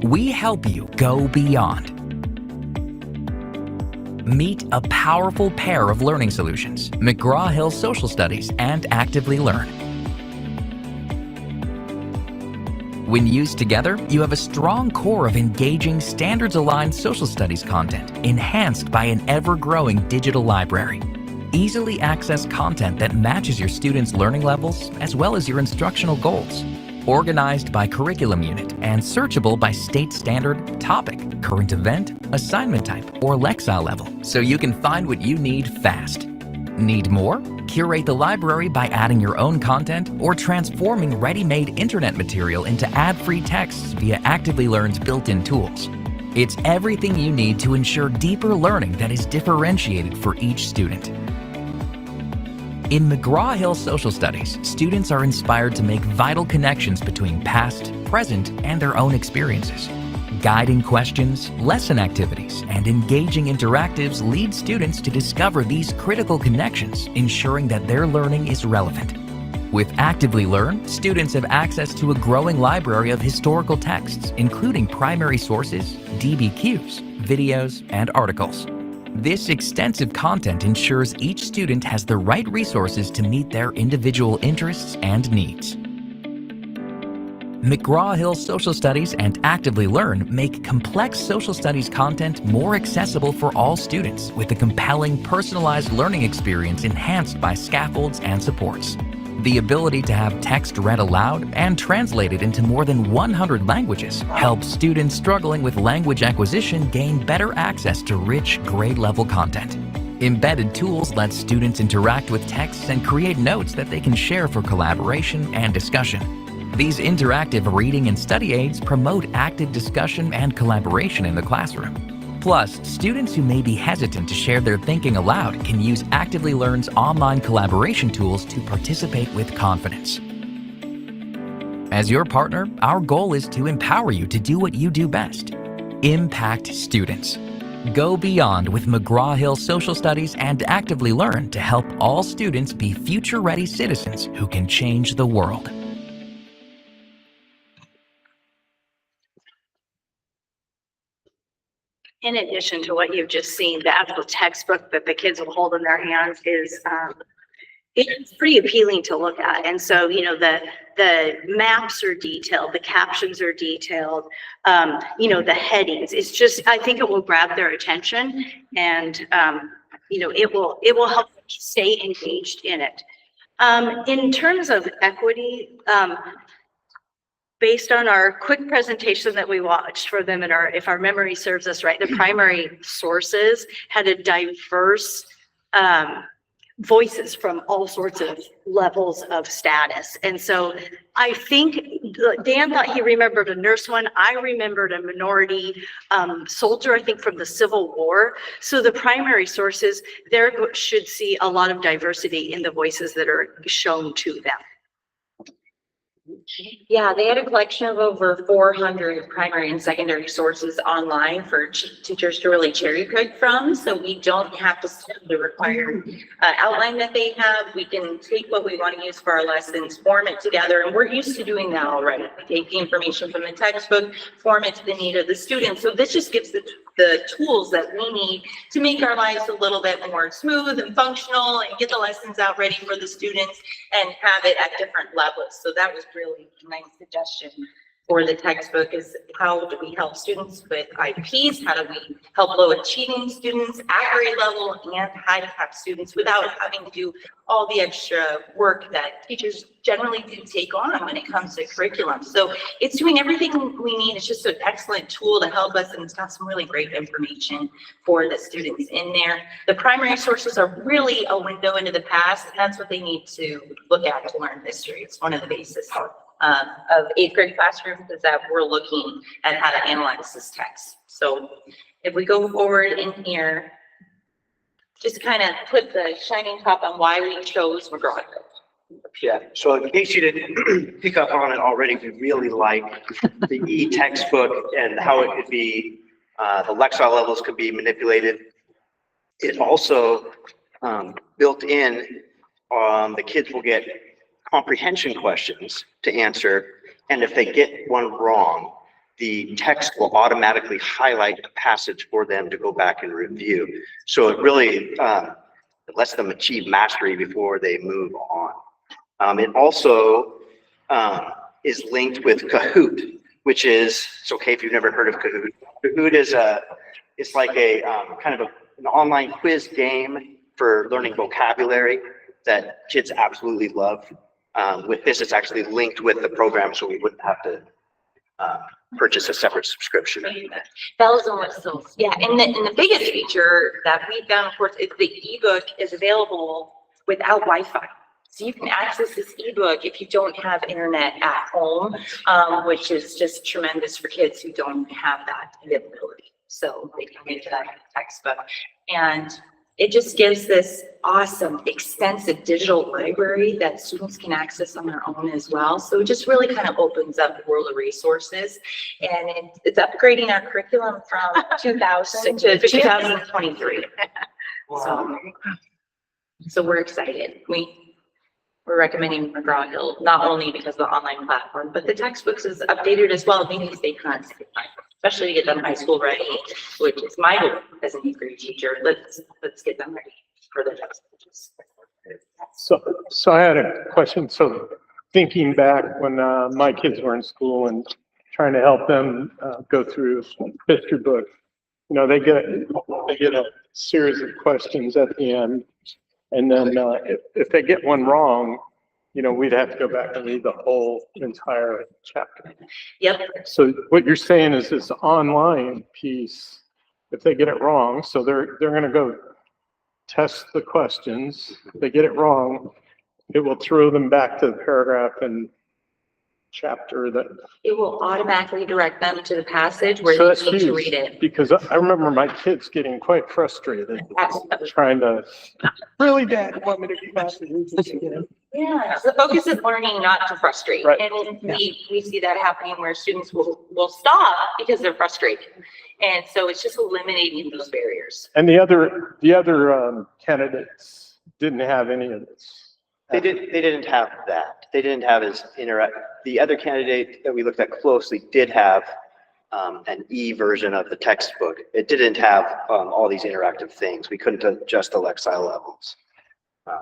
We help you go beyond. Meet a powerful pair of learning solutions, McGraw-Hill Social Studies and Actively Learn. When used together, you have a strong core of engaging, standards-aligned social studies content, enhanced by an ever-growing digital library. Easily access content that matches your students' learning levels as well as your instructional goals. Organized by curriculum unit and searchable by state standard, topic, current event, assignment type, or Lexile level, so you can find what you need fast. Need more? Curate the library by adding your own content or transforming ready-made internet material into ad-free texts via Actively Learn's built-in tools. It's everything you need to ensure deeper learning that is differentiated for each student. In McGraw-Hill Social Studies, students are inspired to make vital connections between past, present, and their own experiences. Guiding questions, lesson activities, and engaging interactives lead students to discover these critical connections, ensuring that their learning is relevant. With Actively Learn, students have access to a growing library of historical texts, including primary sources, DBQs, videos, and articles. This extensive content ensures each student has the right resources to meet their individual interests and needs. McGraw-Hill Social Studies and Actively Learn make complex social studies content more accessible for all students with a compelling, personalized learning experience enhanced by scaffolds and supports. The ability to have text read aloud and translated into more than 100 languages helps students struggling with language acquisition gain better access to rich grade-level content. Embedded tools let students interact with texts and create notes that they can share for collaboration and discussion. These interactive reading and study aids promote active discussion and collaboration in the classroom. Plus, students who may be hesitant to share their thinking aloud can use Actively Learn's online collaboration tools to participate with confidence. As your partner, our goal is to empower you to do what you do best: impact students. Go beyond with McGraw-Hill Social Studies and Actively Learn to help all students be future-ready citizens who can change the world. In addition to what you've just seen, the actual textbook that the kids will hold in their hands is, it's pretty appealing to look at. And so, you know, the maps are detailed, the captions are detailed, you know, the headings. It's just, I think it will grab their attention, and, you know, it will help them stay engaged in it. In terms of equity, based on our quick presentation that we watched for them, and if our memory serves us right, the primary sources had a diverse voices from all sorts of levels of status. And so I think Dan thought he remembered a nurse one. I remembered a minority soldier, I think from the Civil War. So the primary sources there should see a lot of diversity in the voices that are shown to them. Yeah, they had a collection of over 400 primary and secondary sources online for teachers to really cherry pick from. So we don't have to study the required outline that they have. We can take what we want to use for our lessons, form it together, and we're used to doing that already. Take the information from the textbook, form it to the need of the student. So this just gives the tools that we need to make our lives a little bit more smooth and functional, and get the lessons out ready for the students and have it at different levels. So that was really a nice suggestion for the textbook, is how do we help students with IEPs? How do we help low achieving students at grade level and high cap students without having to do all the extra work that teachers generally do take on when it comes to curriculum. So it's doing everything we need. It's just an excellent tool to help us, and it's got some really great information for the students in there. The primary sources are really a window into the past, and that's what they need to look at to learn history. It's one of the basis of 8th grade classrooms, is that we're looking at how to analyze this text. So if we go forward in here, just kind of put the shining top on why we chose McGraw-Hill. Yeah, so in case you didn't pick up on it already, we really like the e-textbook and how it could be, the Lexile levels could be manipulated. It also built in, the kids will get comprehension questions to answer, and if they get one wrong, the text will automatically highlight a passage for them to go back and review. So it really lets them achieve mastery before they move on. It also is linked with Kahoot, which is, it's okay if you've never heard of Kahoot. Kahoot is it's like a kind of an online quiz game for learning vocabulary that kids absolutely love. With this, it's actually linked with the program, so we wouldn't have to purchase a separate subscription. Bells and whistles. Yeah, and the biggest feature that we found, of course, is the ebook is available without Wi-Fi. So you can access this ebook if you don't have internet at home, which is just tremendous for kids who don't have that availability. So they can get to that textbook, and it just gives this awesome, extensive digital library that students can access on their own as well. So it just really kind of opens up the world of resources, and it's upgrading our curriculum from 2000 to 2023. So we're excited. We're recommending McGraw-Hill, not only because of the online platform, but the textbooks is updated as well. We need to stay constant, especially to get them high school ready, which is my goal as an 8th grade teacher. Let's get them ready for the textbooks. So I had a question. So thinking back when my kids were in school and trying to help them go through history book, you know, they get a series of questions at the end. And then if they get one wrong, you know, we'd have to go back and read the whole entire chapter. Yep. So what you're saying is this online piece, if they get it wrong, so they're going to go test the questions. If they get it wrong, it will throw them back to the paragraph and chapter that, It will automatically direct them to the passage where so they that's need to read huge. it. Because I remember my kids getting quite frustrated, trying to, really, Dad, you want me to be back to read this again? Yeah, the focus is learning not to frustrate. Right. And we see that happening where students will stop because they're frustrated. And so it's just eliminating those barriers. And the other candidates didn't have any of this. They didn't have that. They didn't have as the other candidate that we looked at closely did have an E version of the textbook. It didn't have all these interactive things. We couldn't adjust the Lexile levels.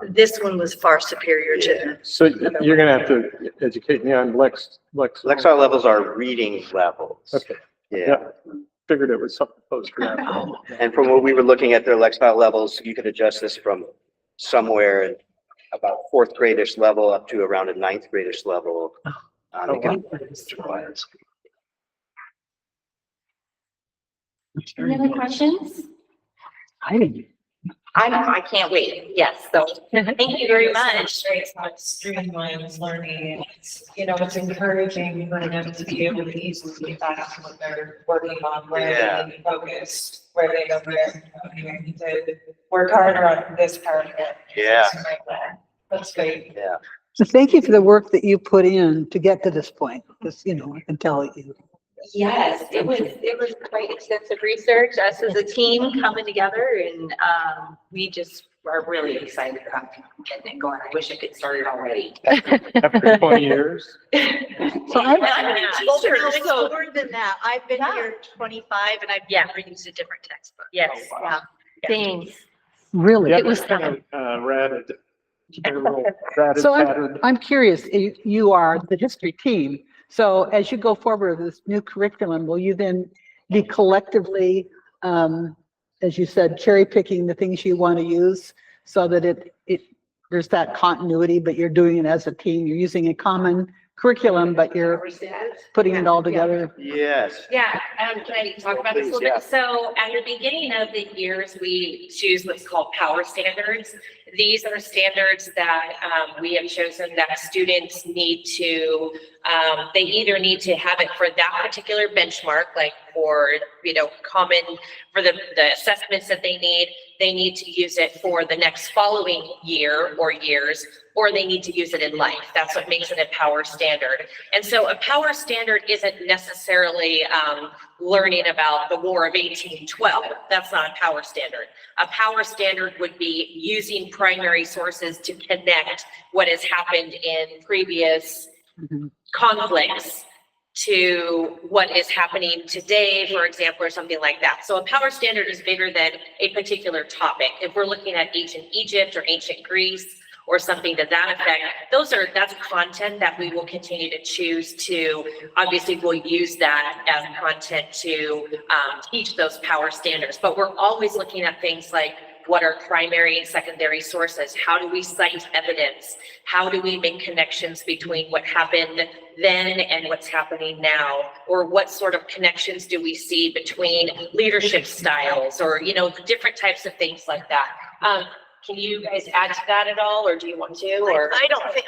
This one was far superior to Yeah. the. So you're gonna have to educate me on Lexile levels are reading levels. Okay, Yeah. figured it was something close to that. And from what we were looking at their Lexile levels, you could adjust this from somewhere in about fourth gradish level up to around a ninth gradish level. Oh, wow. Any other questions? I can't wait. Yes, so thank you very much. Streamlines learning, it's encouraging for them to be able to easily get back to what they're working on, where Yeah. they need focus, where they know where, I need to work harder on this part of it. Yeah. That's great. Yeah. So thank you for the work that you put in to get to this point, because, I can tell you. Yes, it was quite extensive research, us as a team coming together, and we just are really excited about getting it going. I wish it could start it already. After 20 years, So I'm, It's more than that. I've been here 25 and I've never used a different textbook. Yes, Yeah. thanks. really, yeah, It was kind of ratted. They're a little ratted, So tattered. I'm curious, you are the history team. So as you go forward with this new curriculum, will you then be collectively, as you said, cherry picking the things you want to use so that there's that continuity, but you're doing it as a team. You're using a common curriculum, but you're putting it all together. Yes. Yeah, can I talk about this a little Please, yeah. bit? So at the beginning of the years, we choose what's called power standards. These are standards that we have chosen that students need to, they either need to have it for that particular benchmark, like for, common, for the assessments that they need to use it for the next following year or years, or they need to use it in life. That's what makes it a power standard. And so a power standard isn't necessarily learning about the War of 1812. That's not a power standard. A power standard would be using primary sources to connect what has happened in previous conflicts to what is happening today, for example, or something like that. So a power standard is bigger than a particular topic. If we're looking at ancient Egypt or ancient Greece or something to that effect, that's content that we will continue to choose to, obviously we'll use that as content to teach those power standards. But we're always looking at things like, what are primary and secondary sources? How do we cite evidence? How do we make connections between what happened then and what's happening now? Or what sort of connections do we see between leadership styles or, different types of things like that? Can you guys add to that at all, or do you want to, or? I don't think,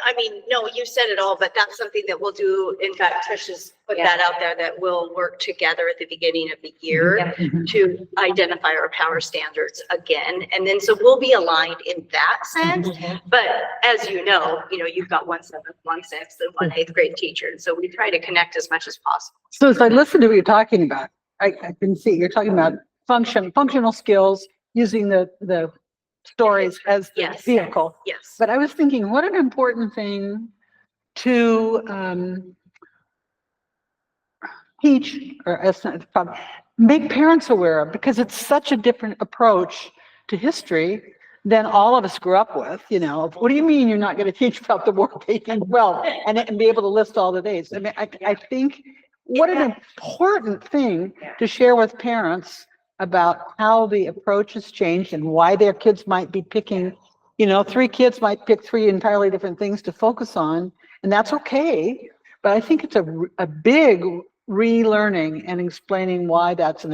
no, you said it all, but that's something that we'll do. In fact, Tricia's put that out there, that we'll work together at the beginning of the year to identify our power standards again. And then, so we'll be aligned in that sense. But as you know, you've got 1 7th, 1 6th, and 1 8th grade teacher. And so we try to connect as much as possible. So as I listen to what you're talking about, I can see you're talking about functional skills, using the stories as the Yes. vehicle. Yes. But I was thinking, what an important thing to teach, or make parents aware of, because it's such a different approach to history than all of us grew up with. What do you mean you're not going to teach about the War of 1812 and be able to list all the dates? I think what an important thing to share with parents about how the approach has changed and why their kids might be picking, 3 kids might pick 3 entirely different things to focus on, and that's okay. But I think it's a big relearning and explaining why that's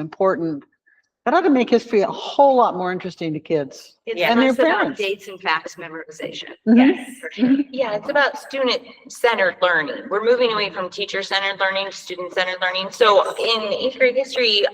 That ought to make history a whole lot more interesting to kids. It's And their less about parents. dates and facts memorization. Mhm. Yes, for sure. Yeah, it's about student-centered learning. We're moving away from teacher-centered learning to student-centered learning. So in eighth grade history,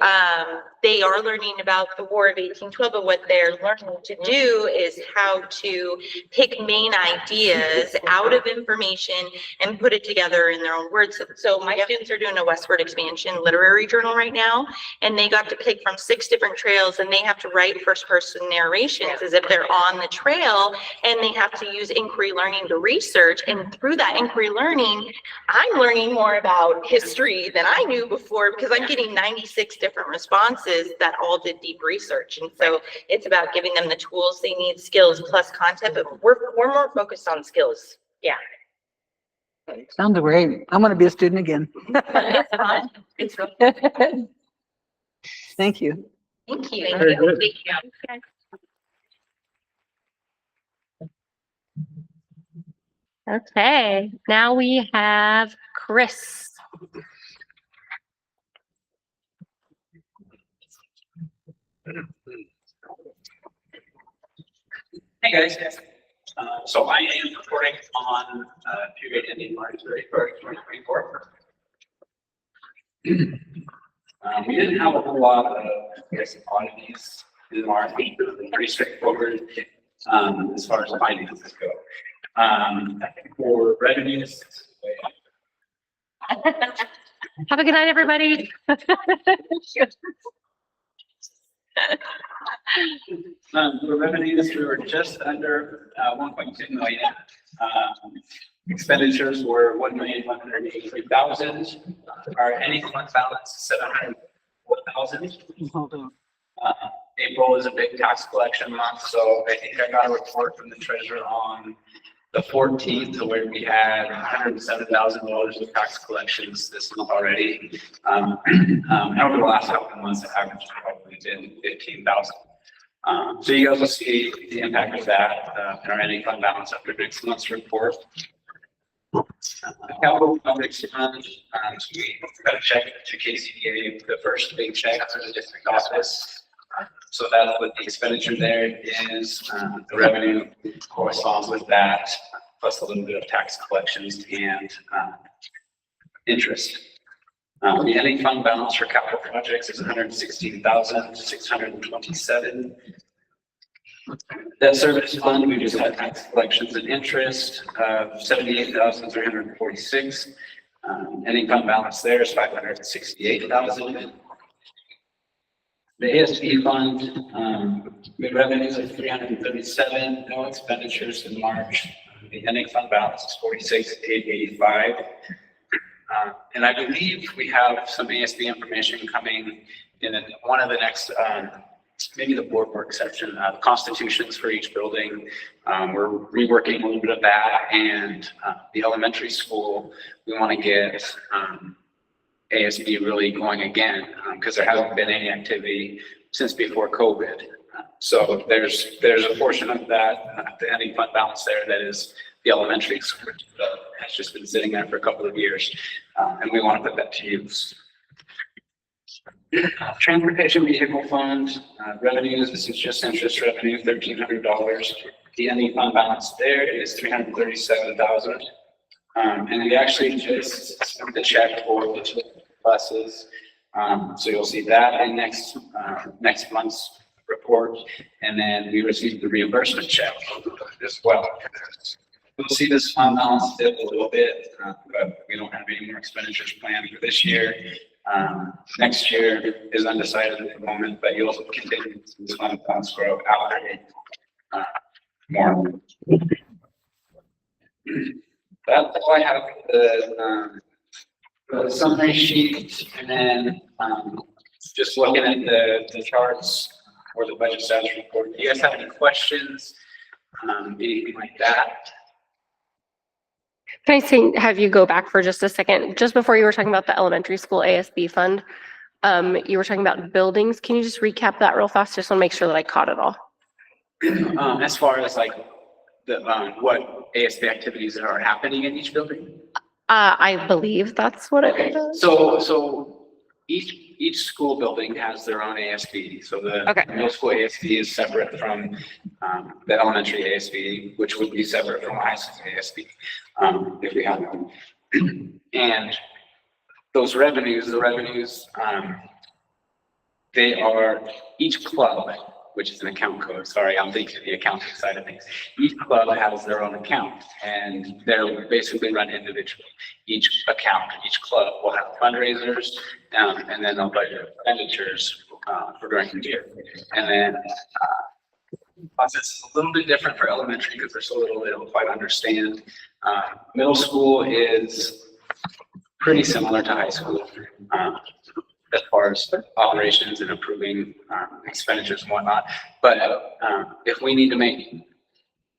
they are learning about the War of 1812, but what they're learning to do is how to pick main ideas out of information and put it together in their own words. So my students are doing a Westward Expansion literary journal right now, and they got to pick from 6 different trails, and they have to write first-person narrations as if they're on the trail, and they have to use inquiry learning to research. And through that inquiry learning, I'm learning more about history than I knew before, because I'm getting 96 different responses that all did deep research. And so it's about giving them the tools they need, skills plus content, but we're more focused on skills. Yeah. Sounds great. I want to be a student again. It's fun. It's real. Thank you. Thank you. Very good. Thank you. Okay, now we have Chris. Hey guys, so I am reporting on period ending March 31st, 2024. We didn't have a whole lot of, I guess, oddities in March, pretty straightforward as far as finances go. For revenues, Have a good night, everybody. for revenues, we were just under 1.2 million. Expenditures were 1,183,000. Our ending fund balance is 704,000. Hold on. April is a big tax collection month, so I think I got a report from the treasurer on the 14th where we had $107,000 of tax collections this month already. Over the last couple of months, the average has probably been 15,000. So you guys will see the impact of that in our ending fund balance after next month's report. Capital projects fund, so we got a check to KCDA, the first big check for the district office. So that's what the expenditure there is. The revenue corresponds with that, plus a little bit of tax collections and interest. The ending fund balance for capital projects is 116,627. Debt service fund, we just had tax collections and interest of 78,346. Ending fund balance there is 568,000. The ASB fund, we had revenues of 337, no expenditures in March. The ending fund balance is 46,885. And I believe we have some ASB information coming in one of the next, maybe the board work section, the constitutions for each building. We're reworking a little bit of that, and the elementary school, we want to get ASB really going again, because there hasn't been any activity since before COVID. So there's a portion of that, the ending fund balance there, that is the elementary school that has just been sitting there for a couple of years, and we want to put that to use. Transportation vehicle fund, revenues, this is just interest revenue, $1,300. The ending fund balance there is 337,000. And we actually just sent the check for the buses. So you'll see that in next month's report. And then we received the reimbursement check as well. We'll see this fund balance dip a little bit, but we don't have any more expenditures planned for this year. Next year is undecided at the moment, but you'll continue to see this fund balance grow after it more. That's all I have for the summary sheet, and then just looking at the charts or the budget status report. Do you guys have any questions? Anything like that? Can I have you go back for just a second? Just before you were talking about the elementary school ASB fund, you were talking about buildings. Can you just recap that real fast? Just want to make sure that I caught it all. As far as like the what ASB activities are happening in each building? I believe that's what it was. So each school building has their own ASB. So the Okay. middle school ASB is separate from, the elementary ASB, which would be separate from high school ASB, if we have them. And those revenues, they are each club, which is an account code. Sorry, I'm thinking the accounting side of things. Each club has their own account and they're basically run individually. Each account, each club will have fundraisers, and then they'll budget expenditures, for during the year. And then, process is a little bit different for elementary because they're so little, they don't quite understand. Middle school is pretty similar to high school. As far as operations and approving expenditures and whatnot. But if they need to make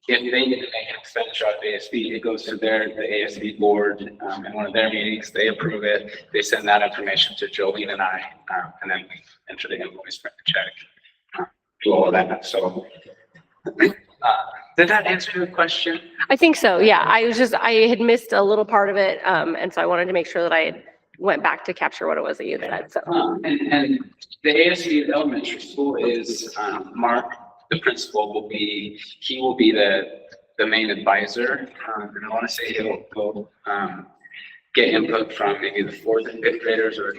an expenditure out of ASB, it goes to the ASB board in one of their meetings. They approve it. They send that information to Jolene and I, and then we enter the invoice, print the check, do all of that. So did that answer your question? I think so, yeah. I had missed a little part of it, and so I wanted to make sure that I went back to capture what it was that you said, so. And the ASB elementary school is, Mark, the principal, will be the main advisor. And I want to say he'll get input from maybe the 4th and 5th graders or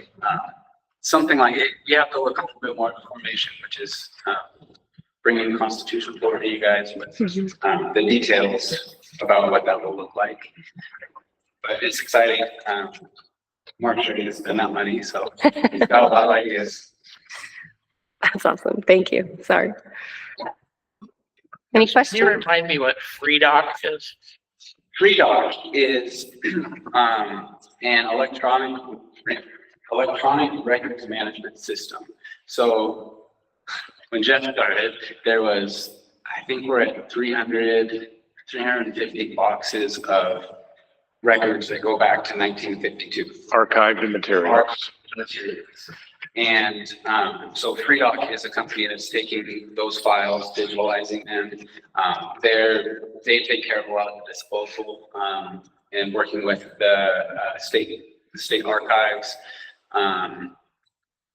something like it. You have to look up a bit more information, which is bringing the Constitution forward to you guys with the details about what that will look like. But it's exciting. Mark sure didn't spend that money, so he's got a lot of ideas. That's awesome. Thank you. Sorry. Any questions? Can you remind me what FreeDoc is? FreeDoc is an electronic records management system. So when Jeff started, there was, I think we're at 350 boxes of records that go back to 1952. Archived materials. And so FreeDoc is a company that's taking those files, digitalizing them. They take care of a lot of the disposal and working with the state archives. And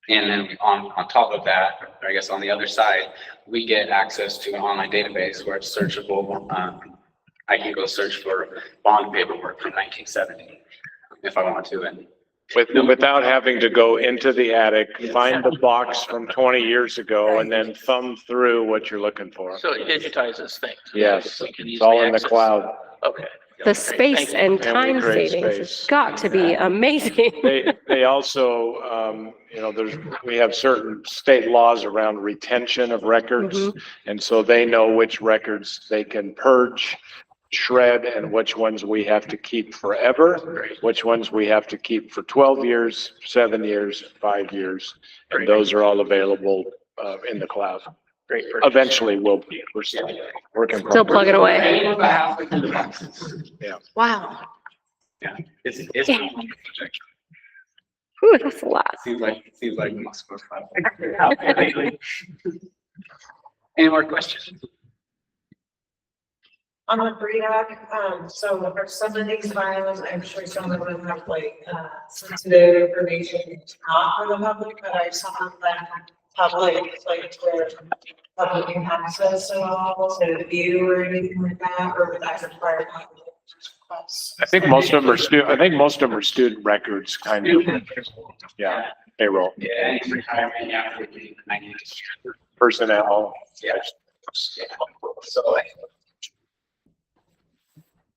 then on top of that, or I guess on the other side, we get access to an online database where it's searchable. I can go search for bond paperwork from 1970 if I want to. And Without having to go into the attic, find the box from 20 years ago and then thumb through what you're looking for. So it digitizes things. Yes, We can it's all easily in the access. cloud. Okay. The space and time create savings has space. got to be amazing. They also, we have certain state laws around retention of records. And so they know which records they can purge, shred, and which ones we have to keep forever, which ones we have to keep for 12 years, 7 years, 5 years. And those are all available in the cloud. Great. Eventually we're still working. Still plugging away. we're about halfway through the boxes. Wow. Yeah, it's Dang. Whew, that's a lot. seems like most of us have. Any more questions? On the FreeDoc, so for some of these files, I'm sure some of them have like, sensitive information not for the public, but I saw that public, like where public can access at all, to view or anything like that, or would that require public requests? I think most of them are student records, kind of. Yeah, payroll, Yeah, any retirement, yeah, would be 90. personnel. Yeah. So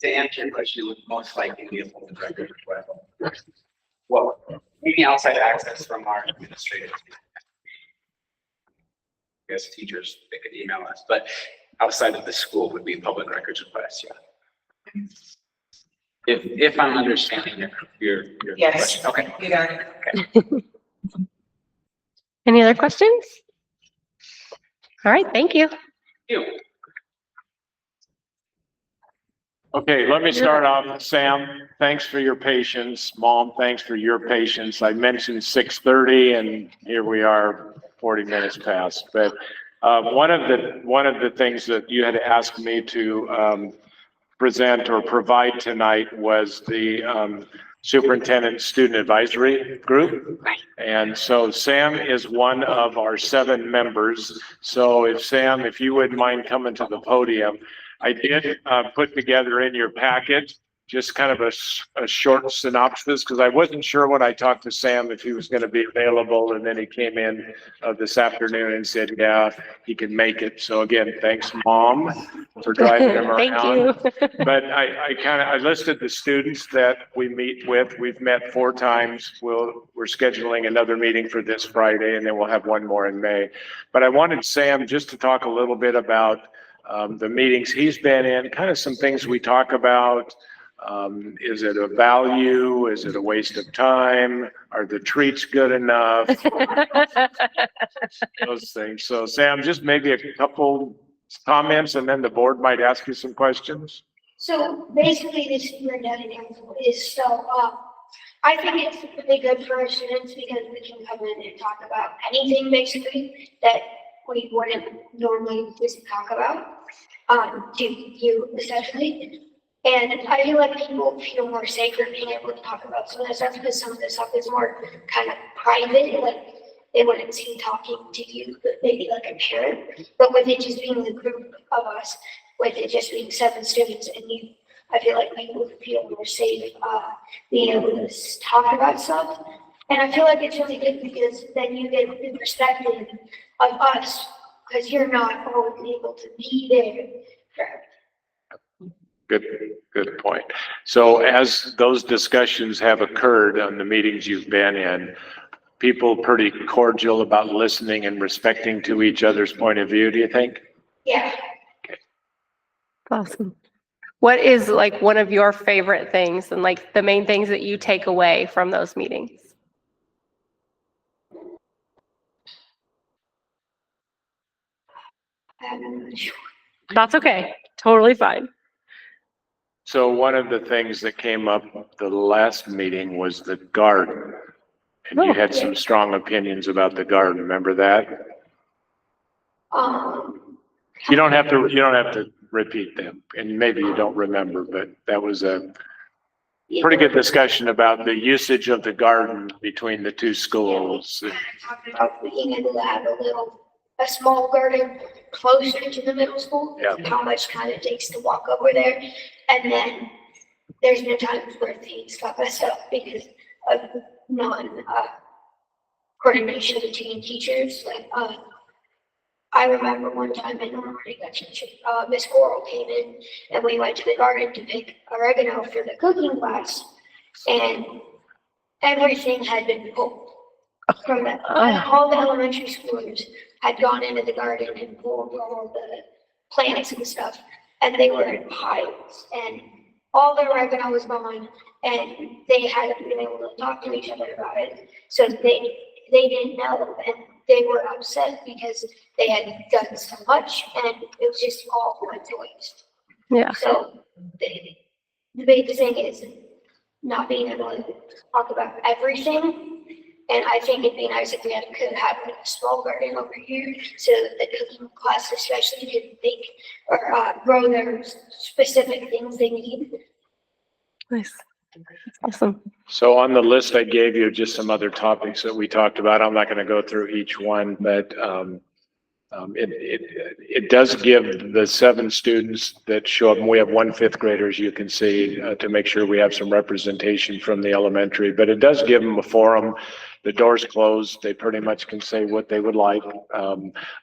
to answer your question, it would most likely be a full record request. Well, maybe outside access from our administrators. I guess teachers, they could email us, but outside of the school would be public records request, yeah. If I'm understanding your Yes. question, okay. You got it. Okay. Any other questions? All right, thank you. Okay, let me start off. Sam, thanks for your patience. Mom, thanks for your patience. I mentioned 6:30 and here we are 40 minutes past. But one of the things that you had asked me to present or provide tonight was the superintendent student advisory group. And so Sam is one of our 7 members. So if Sam, if you wouldn't mind coming to the podium, I did put together in your packet just kind of a short synopsis, because I wasn't sure when I talked to Sam if he was going to be available, and then he came in this afternoon and said, yeah, he can make it. So again, thanks, Mom, for driving him around. Thank you. But I listed the students that we meet with. We've met 4 times. We're scheduling another meeting for this Friday, and then we'll have one more in May. But I wanted Sam just to talk a little bit about the meetings he's been in, kind of some things we talk about. Is it a value? Is it a waste of time? Are the treats good enough? Those things. So Sam, just maybe a couple comments, and then the board might ask you some questions. So basically, the superintendent council is I think it's really good for our students because we can come in and talk about anything basically that we wouldn't normally just talk about, to you essentially. And I feel like people feel more safer being able to talk about some of this stuff because some of this stuff is more kind of private, like they wouldn't see talking to you, but maybe like a parent. But with it just being the group of us, with it just being 7 students and you, I feel like people would feel more safe being able to talk about stuff. And I feel like it's really good because then you get the perspective of us because you're not always able to be there for Good point. So as those discussions have occurred on the meetings you've been in, people pretty cordial about listening and respecting to each other's point of view, do you think? Yeah. Awesome. What is like one of your favorite things and like the main things that you take away from those meetings? That's okay. Totally fine. So one of the things that came up the last meeting was the garden. And you had some strong opinions about the garden. Remember that? You don't have to repeat them, and maybe you don't remember, but that was a pretty good discussion about the usage of the garden between the 2 schools. Talking about being able to have a small garden closer to the middle school, how much time it takes to walk over there. And then there's been times where things got messed up because of coordination between teachers. Like, I remember one time in Normandy, Miss Coral came in and we went to the garden to pick oregano for the cooking class. And everything had been pulled from that. All the elementary schoolers had gone into the garden and pulled all the plants and stuff. And they were in piles, and all the oregano was gone, and they hadn't been able to talk to each other about it. So they didn't know, and they were upset because they had done so much, and it was just all went to waste. Yeah. So the big thing is not being able to talk about everything. And I think it'd be nice if we could have a small garden over here so that the cooking class especially can think or grow their specific things they need. Nice. Awesome. So on the list I gave you just some other topics that we talked about. I'm not going to go through each one, but it does give the 7 students that show up, and we have 1 5th grader, as you can see, to make sure we have some representation from the elementary, but it does give them a forum. The door's closed. They pretty much can say what they would like,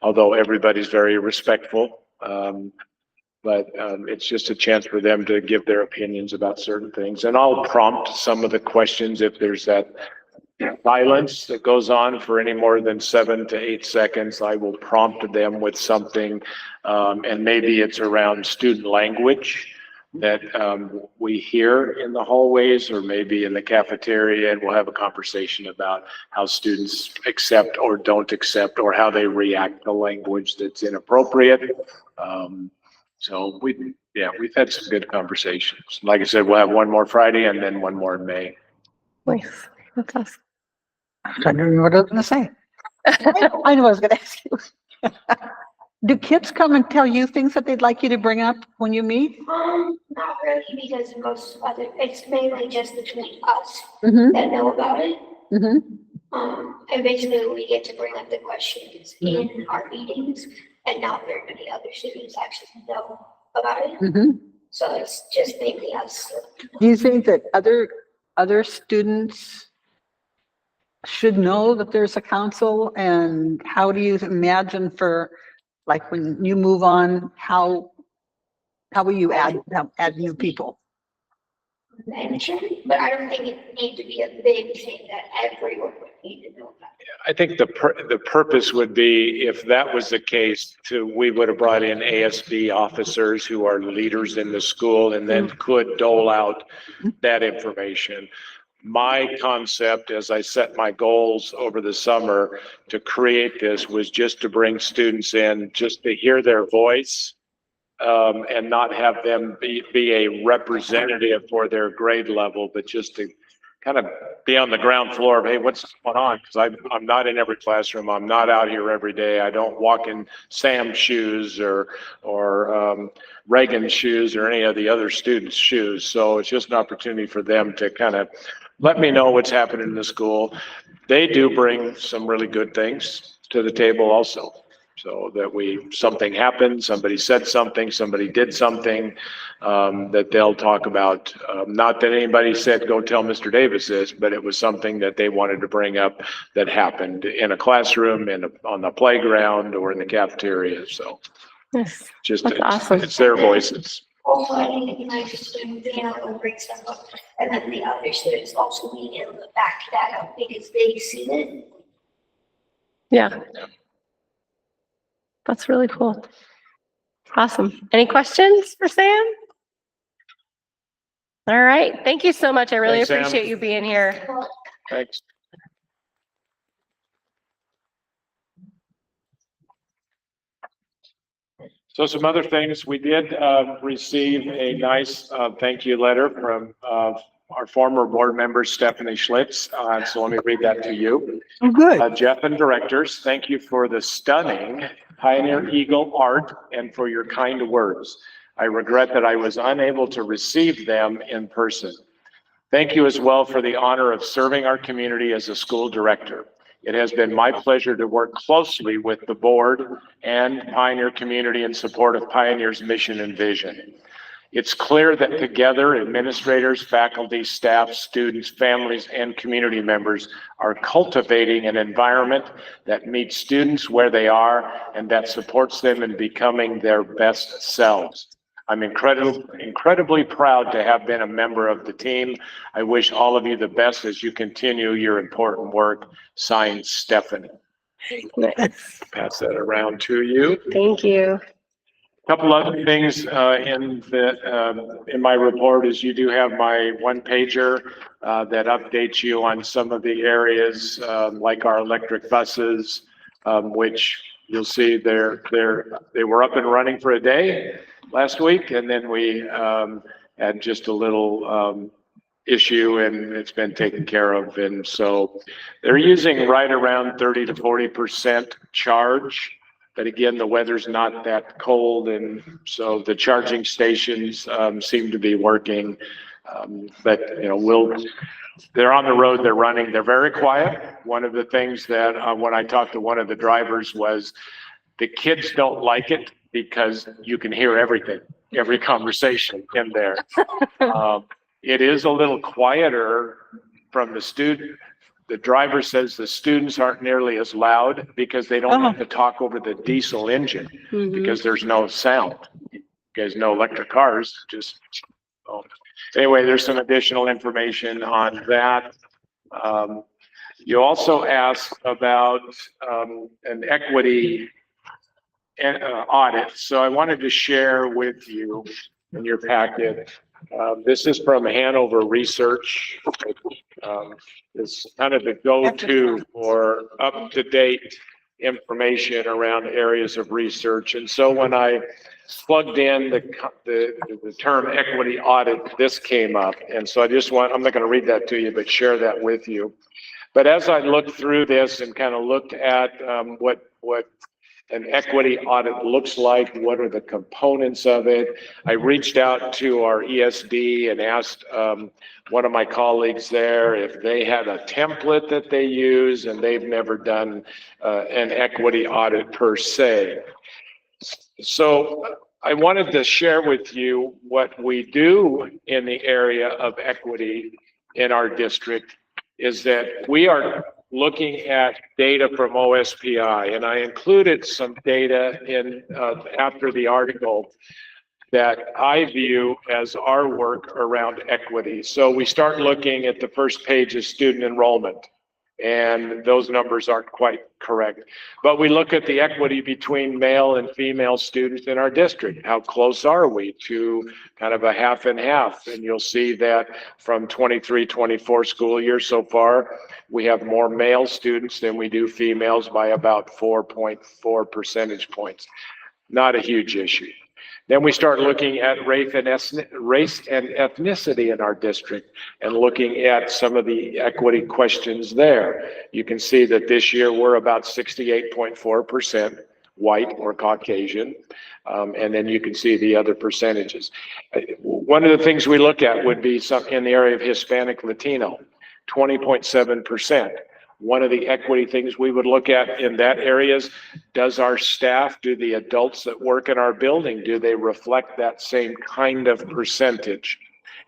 although everybody's very respectful. But it's just a chance for them to give their opinions about certain things. And I'll prompt some of the questions if there's that silence that goes on for any more than 7 to 8 seconds. I will prompt them with something, and maybe it's around student language that we hear in the hallways or maybe in the cafeteria, and we'll have a conversation about how students accept or don't accept or how they react to language that's inappropriate. So we've had some good conversations. Like I said, we'll have one more Friday and then one more in May. Nice. That's awesome. I don't know what I was gonna say. I know what I was gonna ask you. Do kids come and tell you things that they'd like you to bring up when you meet? Not really, because it's mainly just between us Mm-hmm, that know about it. mm-hmm. And basically we get to bring up the questions in our meetings, and not very many other students actually know about it. Mm-hmm. So it's just mainly us. Do you think that other students should know that there's a council, and how do you imagine for, like, when you move on, how will you add new people? Mention, but I don't think it needs to be a big thing that everyone would need to know about. I think the purpose would be, if that was the case, we would have brought in ASB officers who are leaders in the school and then could dole out that information. My concept, as I set my goals over the summer to create this, was just to bring students in, just to hear their voice, and not have them be a representative for their grade level, but just to kind of be on the ground floor of, hey, what's going on? Because I'm not in every classroom. I'm not out here every day. I don't walk in Sam's shoes or Reagan's shoes or any of the other students' shoes. So it's just an opportunity for them to kind of let me know what's happening in the school. They do bring some really good things to the table also. So that something happened, somebody said something, somebody did something, that they'll talk about. Not that anybody said, go tell Mr. Davis this, but it was something that they wanted to bring up that happened in a classroom, on the playground, or in the cafeteria. So Yes, just, that's awesome. it's their voices. Also, I think it'd be nice to student being able to bring stuff up, and then the other students also being able to back that up because they see it. Yeah. That's really cool. Awesome. Any questions for Sam? All right. Thank you so much. I really Thanks, Sam. appreciate you being here. Thanks. So some other things, we did receive a nice thank you letter from our former board member, Stephanie Schlitz. So let me read that to you. Oh, good. Jeff and directors, thank you for the stunning Pioneer Eagle art and for your kind words. I regret that I was unable to receive them in person. Thank you as well for the honor of serving our community as a school director. It has been my pleasure to work closely with the board and Pioneer community in support of Pioneer's mission and vision. It's clear that together, administrators, faculty, staff, students, families, and community members are cultivating an environment that meets students where they are and that supports them in becoming their best selves. I'm incredibly proud to have been a member of the team. I wish all of you the best as you continue your important work. Signed, Stephanie. Pass that around to you. Thank you. Couple other things in my report is you do have my one pager that updates you on some of the areas like our electric buses, which you'll see they were up and running for a day last week, and then we had just a little issue, and it's been taken care of. And so they're using right around 30 to 40% charge. But again, the weather's not that cold, and so the charging stations seem to be working. But you know, they're on the road, they're running, they're very quiet. One of the things that when I talked to one of the drivers was the kids don't like it because you can hear everything, every conversation in there. It is a little quieter from the student. The driver says the students aren't nearly as loud because they don't have to talk over the diesel engine because there's no sound. You guys know electric cars, just, anyway, there's some additional information on that. You also asked about an equity audit. So I wanted to share with you in your packet. This is from Hanover Research. It's kind of the go-to for up-to-date information around areas of research. And so when I plugged in the term equity audit, this came up. And so I'm not going to read that to you, but share that with you. But as I looked through this and kind of looked at what an equity audit looks like, what are the components of it. I reached out to our ESD and asked one of my colleagues there if they had a template that they use, and they've never done an equity audit per se. So I wanted to share with you what we do in the area of equity in our district is that we are looking at data from OSPI, and I included some data in after the article that I view as our work around equity. So we start looking at the first page of student enrollment, and those numbers aren't quite correct. But we look at the equity between male and female students in our district. How close are we to kind of a half and half? And you'll see that from 23-24 school year so far, we have more male students than we do females by about 4.4 percentage points. Not a huge issue. Then we start looking at race and ethnicity in our district and looking at some of the equity questions there. You can see that this year we're about 68.4% white or Caucasian. And then you can see the other percentages. One of the things we look at would be some in the area of Hispanic Latino, 20.7%. One of the equity things we would look at in that area is, does our staff, do the adults that work in our building, do they reflect that same kind of percentage?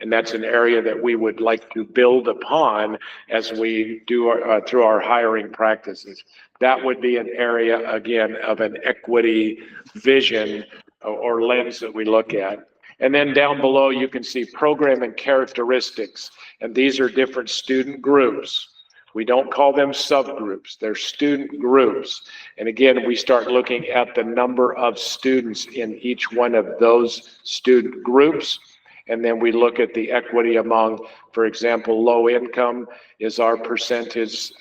And that's an area that we would like to build upon as we do through our hiring practices. That would be an area, again, of an equity vision or lens that we look at. And then down below, you can see program and characteristics. And these are different student groups. We don't call them subgroups, they're student groups. And again, we start looking at the number of students in each one of those student groups. And then we look at the equity among, for example, low income is our percentage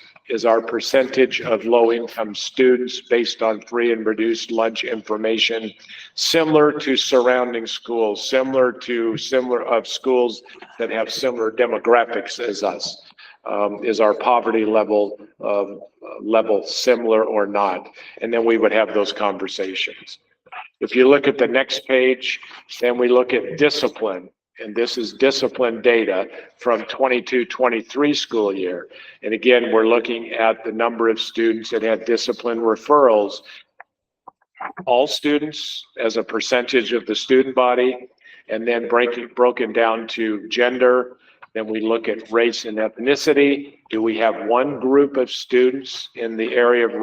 of low income students based on free and reduced lunch information, similar to surrounding schools, similar of schools that have similar demographics as us. Is our poverty level similar or not? And then we would have those conversations. If you look at the next page, then we look at discipline. And this is discipline data from 22-23 school year. And again, we're looking at the number of students that had discipline referrals. All students as a percentage of the student body, and then broken down to gender. Then we look at race and ethnicity. Do we have one group of students in the area of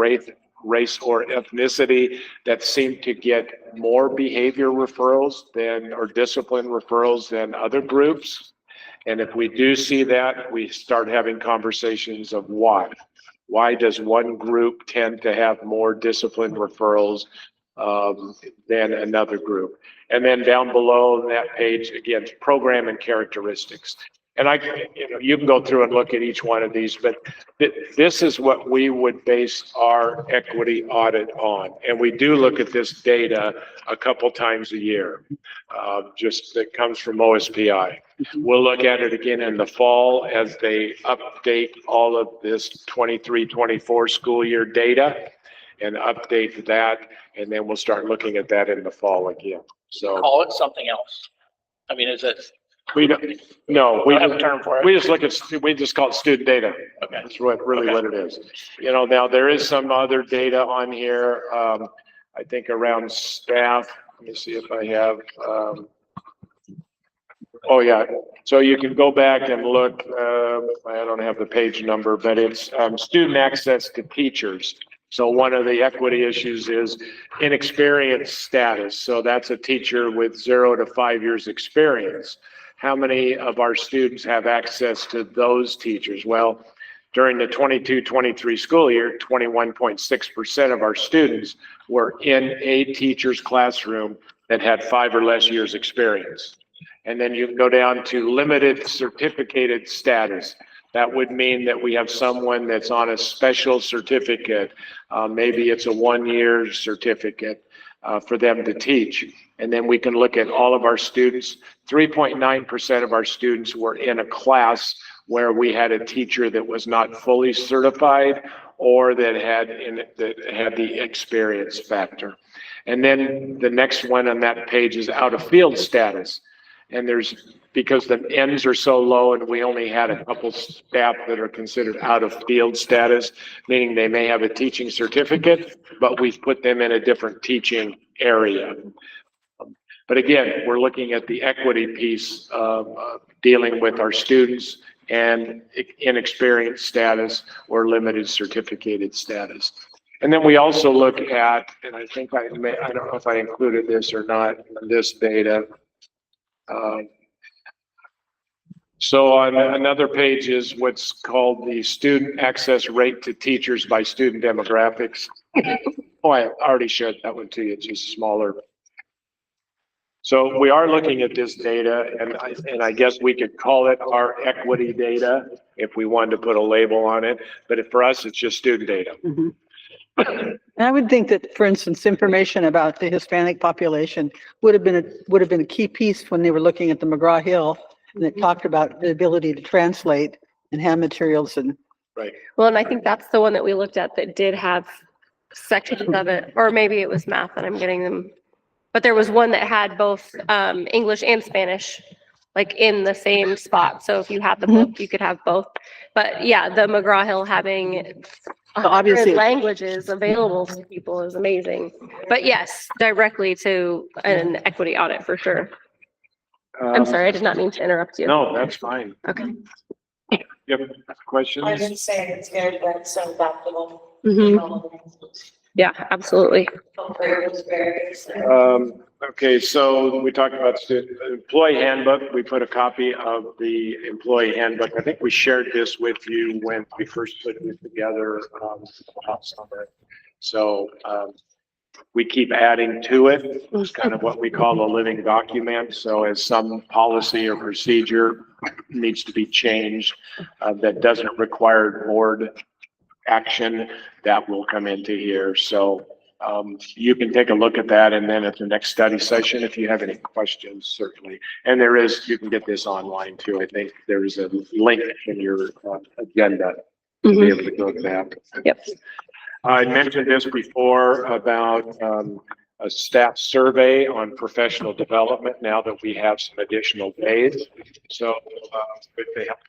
race or ethnicity that seem to get more behavior referrals or discipline referrals than other groups? And if we do see that, we start having conversations of why. Why does one group tend to have more discipline referrals than another group? And then down below that page, again, program and characteristics. And you can go through and look at each one of these, but this is what we would base our equity audit on. And we do look at this data a couple times a year, just that comes from OSPI. We'll look at it again in the fall as they update all of this 23-24 school year data and update that. And then we'll start looking at that in the fall again. So Call it something else. I mean, is it? We don't, no, we have a term for it. we just call it student data. Okay. That's what it is. Now there is some other data on here. I think around staff. Let me see if I have, oh yeah. So you can go back and look, I don't have the page number, but it's student access to teachers. So one of the equity issues is inexperience status. So that's a teacher with 0 to 5 years experience. How many of our students have access to those teachers? Well, during the 22-23 school year, 21.6% of our students were in a teacher's classroom that had 5 or less years experience. And then you can go down to limited certificated status. That would mean that we have someone that's on a special certificate. Maybe it's a 1-year certificate for them to teach. And then we can look at all of our students. 3.9% of our students were in a class where we had a teacher that was not fully certified or that had the experience factor. And then the next one on that page is out of field status. And because the ends are so low and we only had a couple staff that are considered out of field status, meaning they may have a teaching certificate, but we've put them in a different teaching area. But again, we're looking at the equity piece of dealing with our students and inexperienced status or limited certificated status. And then we also look at, and I think I don't know if I included this or not in this data. So on another page is what's called the student access rate to teachers by student demographics. Oh, I already shared that one to you, it's just smaller. So we are looking at this data, and I guess we could call it our equity data if we wanted to put a label on it, but for us, it's just student data. And I would think that, for instance, information about the Hispanic population would have been a key piece when they were looking at the McGraw-Hill, and it talked about the ability to translate and have materials and. Right. Well, and I think that's the one that we looked at that did have sections of it, or maybe it was math and I'm getting them. But there was one that had both English and Spanish, like in the same spot. So if you had the book, you could have both. But yeah, the McGraw-Hill having Obviously. languages available to people is amazing. But yes, directly to an equity audit for sure. I'm sorry, I did not mean to interrupt you. No, that's fine. Okay. You have questions? I didn't say it's good, but so adaptable. Yeah, absolutely. Okay, so we talked about employee handbook. We put a copy of the employee handbook. I think we shared this with you when we first put it together last summer. So we keep adding to it. It's kind of what we call a living document. So as some policy or procedure needs to be changed that doesn't require board action, that will come into here. So you can take a look at that, and then at the next study session, if you have any questions, certainly. And you can get this online too. I think there is a link in your agenda to be able to go to that. Yep. I mentioned this before about a staff survey on professional development now that we have some additional days. So with the help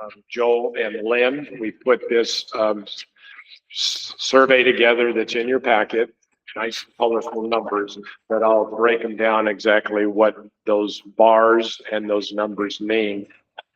of Joel and Lynn, we put this survey together that's in your packet. Nice colorful numbers, but I'll break them down exactly what those bars and those numbers mean.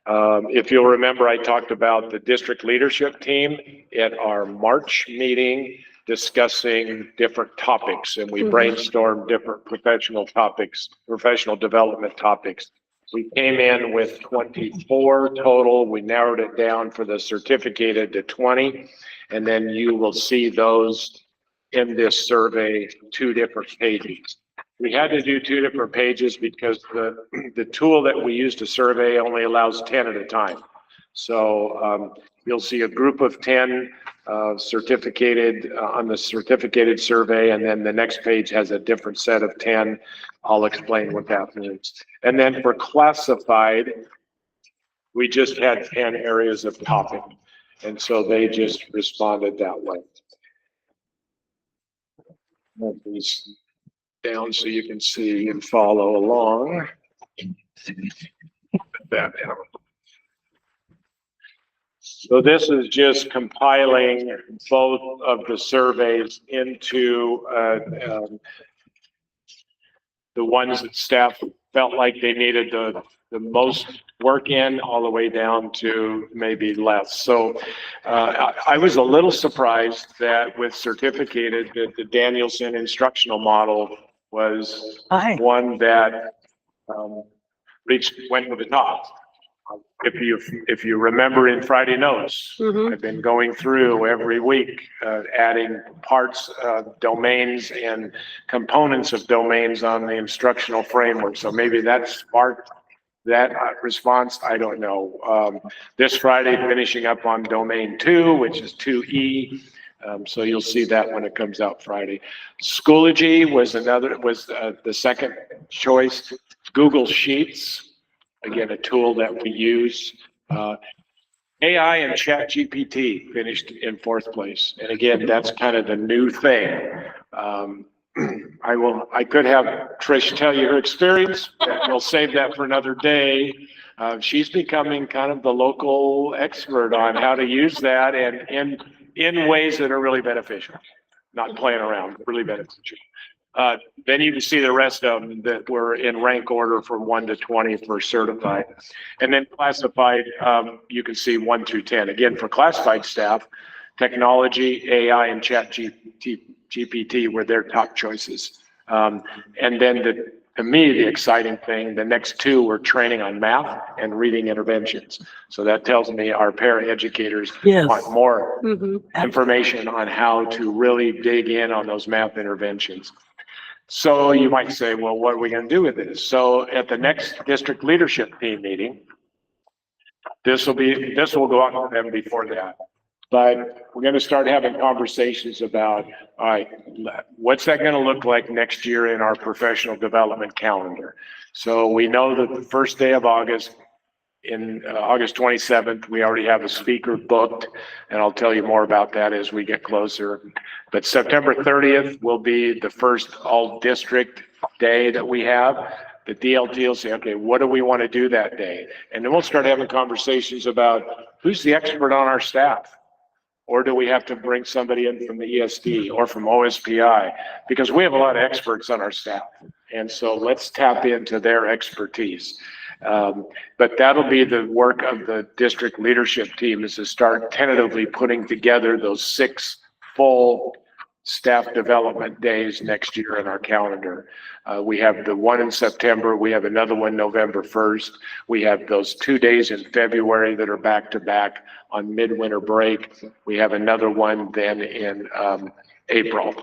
If you'll remember, I talked about the district leadership team at our March meeting discussing different topics, and we brainstormed different professional topics, professional development topics. We came in with 24 total. We narrowed it down for the certificated to 20, and then you will see those in this survey, 2 different pages. We had to do 2 different pages because the tool that we use to survey only allows 10 at a time. So you'll see a group of 10 certificated on the certificated survey, and then the next page has a different set of 10. I'll explain what that means. And then for classified, we just had 10 areas of topic. And so they just responded that way. Move these down so you can see and follow along. Put that down. So this is just compiling both of the surveys into the ones that staff felt like they needed the most work in, all the way down to maybe less. So I was a little surprised that with certificated, that the Danielson instructional model was one that went to the top. If you remember in Friday Notes, I've been going through every week, adding parts, domains and components of domains on the instructional framework. So maybe that sparked that response. I don't know. This Friday, finishing up on domain 2, which is 2E. So you'll see that when it comes out Friday. Schoology was the second choice. Google Sheets. Again, a tool that we use. AI and ChatGPT finished in 4th place. And again, that's kind of the new thing. I could have Trish tell you her experience, but we'll save that for another day. She's becoming kind of the local expert on how to use that and in ways that are really beneficial, not playing around, really beneficial. Then you can see the rest of them that were in rank order from 1 to 20 for certified. And then classified, you can see 1 through 10. Again, for classified staff, technology, AI, and ChatGPT were their top choices. And then to me, the exciting thing, the next 2 were training on math and reading interventions. So that tells me our paraeducators want more information on how to really dig in on those math interventions. So you might say, well, what are we going to do with this? So at the next district leadership team meeting, this will go out to them before that. But we're going to start having conversations about, all right, what's that going to look like next year in our professional development calendar? So we know that the first day of August, in August 27th, we already have a speaker booked, and I'll tell you more about that as we get closer. But September 30th will be the first all-district day that we have. The DLT will say, okay, what do we want to do that day? And then we'll start having conversations about who's the expert on our staff? Or do we have to bring somebody in from the ESD or from OSPI? Because we have a lot of experts on our staff. And so let's tap into their expertise. But that'll be the work of the district leadership team, is to start tentatively putting together those 6 full staff development days next year in our calendar. We have the one in September. We have another one November 1st. We have those 2 days in February that are back to back on midwinter break. We have another one then in April.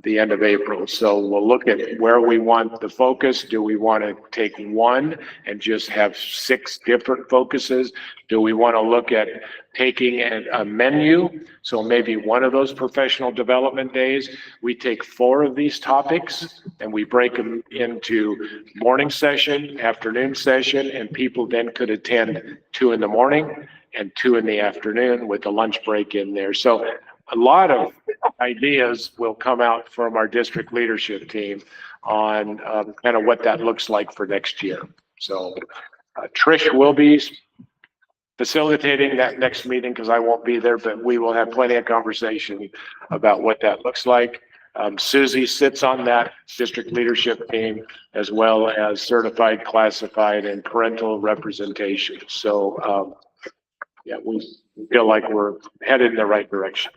The end of April. So we'll look at where we want the focus. Do we want to take one and just have 6 different focuses? Do we want to look at taking a menu? So maybe one of those professional development days, we take 4 of these topics and we break them into morning session, afternoon session, and people then could attend 2 in the morning and 2 in the afternoon with a lunch break in there. So a lot of ideas will come out from our district leadership team on kind of what that looks like for next year. So Trish will be facilitating that next meeting because I won't be there, but we will have plenty of conversation about what that looks like. Susie sits on that district leadership team, as well as certified, classified, and parental representation. So yeah, we feel like we're headed in the right direction.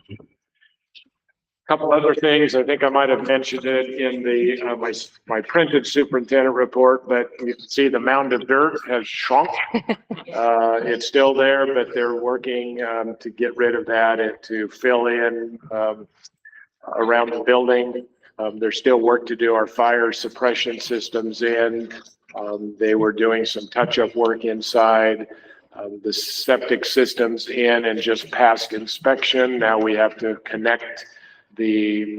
Couple other things, I think I might have mentioned it in the my printed superintendent report, but you can see the mound of dirt has shrunk. It's still there, but they're working to get rid of that and to fill in around the building. There's still work to do. Our fire suppression systems in. They were doing some touch-up work inside. The septic systems in and just passed inspection. Now we have to connect the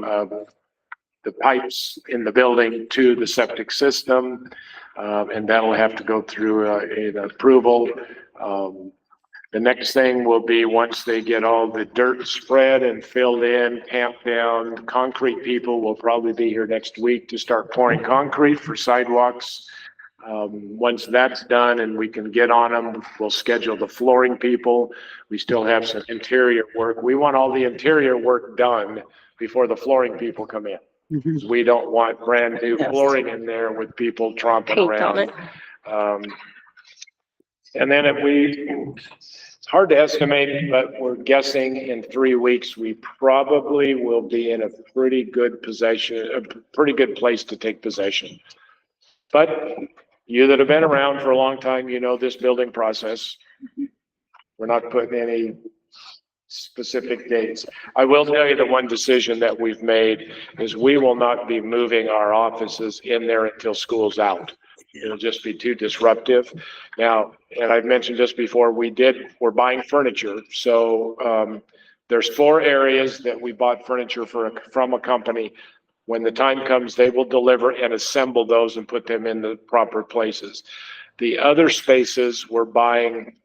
pipes in the building to the septic system, and that'll have to go through an approval. The next thing will be, once they get all the dirt spread and filled in, tamped down, concrete people will probably be here next week to start pouring concrete for sidewalks. Once that's done and we can get on them, we'll schedule the flooring people. We still have some interior work. We want all the interior work done before the flooring people come in. We don't want brand new flooring in there with people tromping around. And then it's hard to estimate, but we're guessing in 3 weeks, we probably will be in a pretty good place to take possession. But you that have been around for a long time, you know this building process. We're not putting any specific dates. I will tell you the one decision that we've made is we will not be moving our offices in there until school's out. It'll just be too disruptive. Now, and I've mentioned this before, we're buying furniture. So there's 4 areas that we bought furniture from a company. When the time comes, they will deliver and assemble those and put them in the proper places. The other spaces we're buying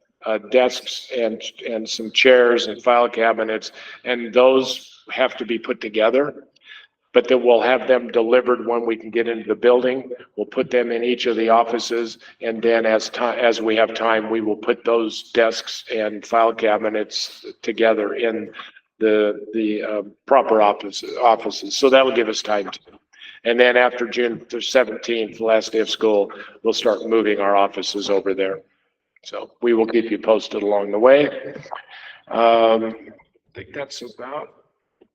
desks and some chairs and file cabinets, and those have to be put together. But then we'll have them delivered when we can get into the building. We'll put them in each of the offices, and then as we have time, we will put those desks and file cabinets together in the proper offices. So that will give us time to. And then after June 17th, the last day of school, we'll start moving our offices over there. So we will keep you posted along the way. I think that's about.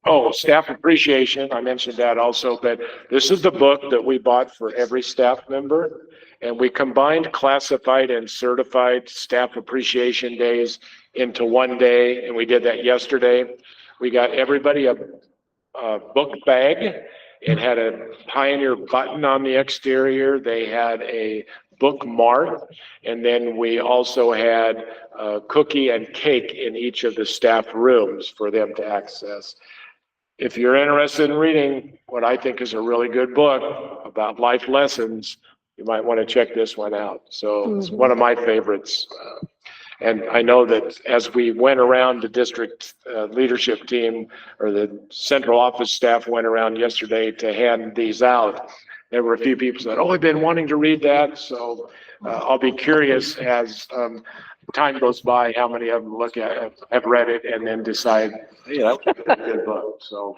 Oh, staff appreciation, I mentioned that also, but this is the book that we bought for every staff member. And we combined classified and certified staff appreciation days into one day. And we did that yesterday. We got everybody a book bag. It had a Pioneer button on the exterior. They had a bookmark. And then we also had cookie and cake in each of the staff rooms for them to access. If you're interested in reading what I think is a really good book about life lessons, you might want to check this one out. So it's one of my favorites. And I know that as we went around, the district leadership team or the central office staff went around yesterday to hand these out. There were a few people that said, oh, I've been wanting to read that. So I'll be curious as time goes by, how many of them have read it and then decide, yeah, that's a good book. So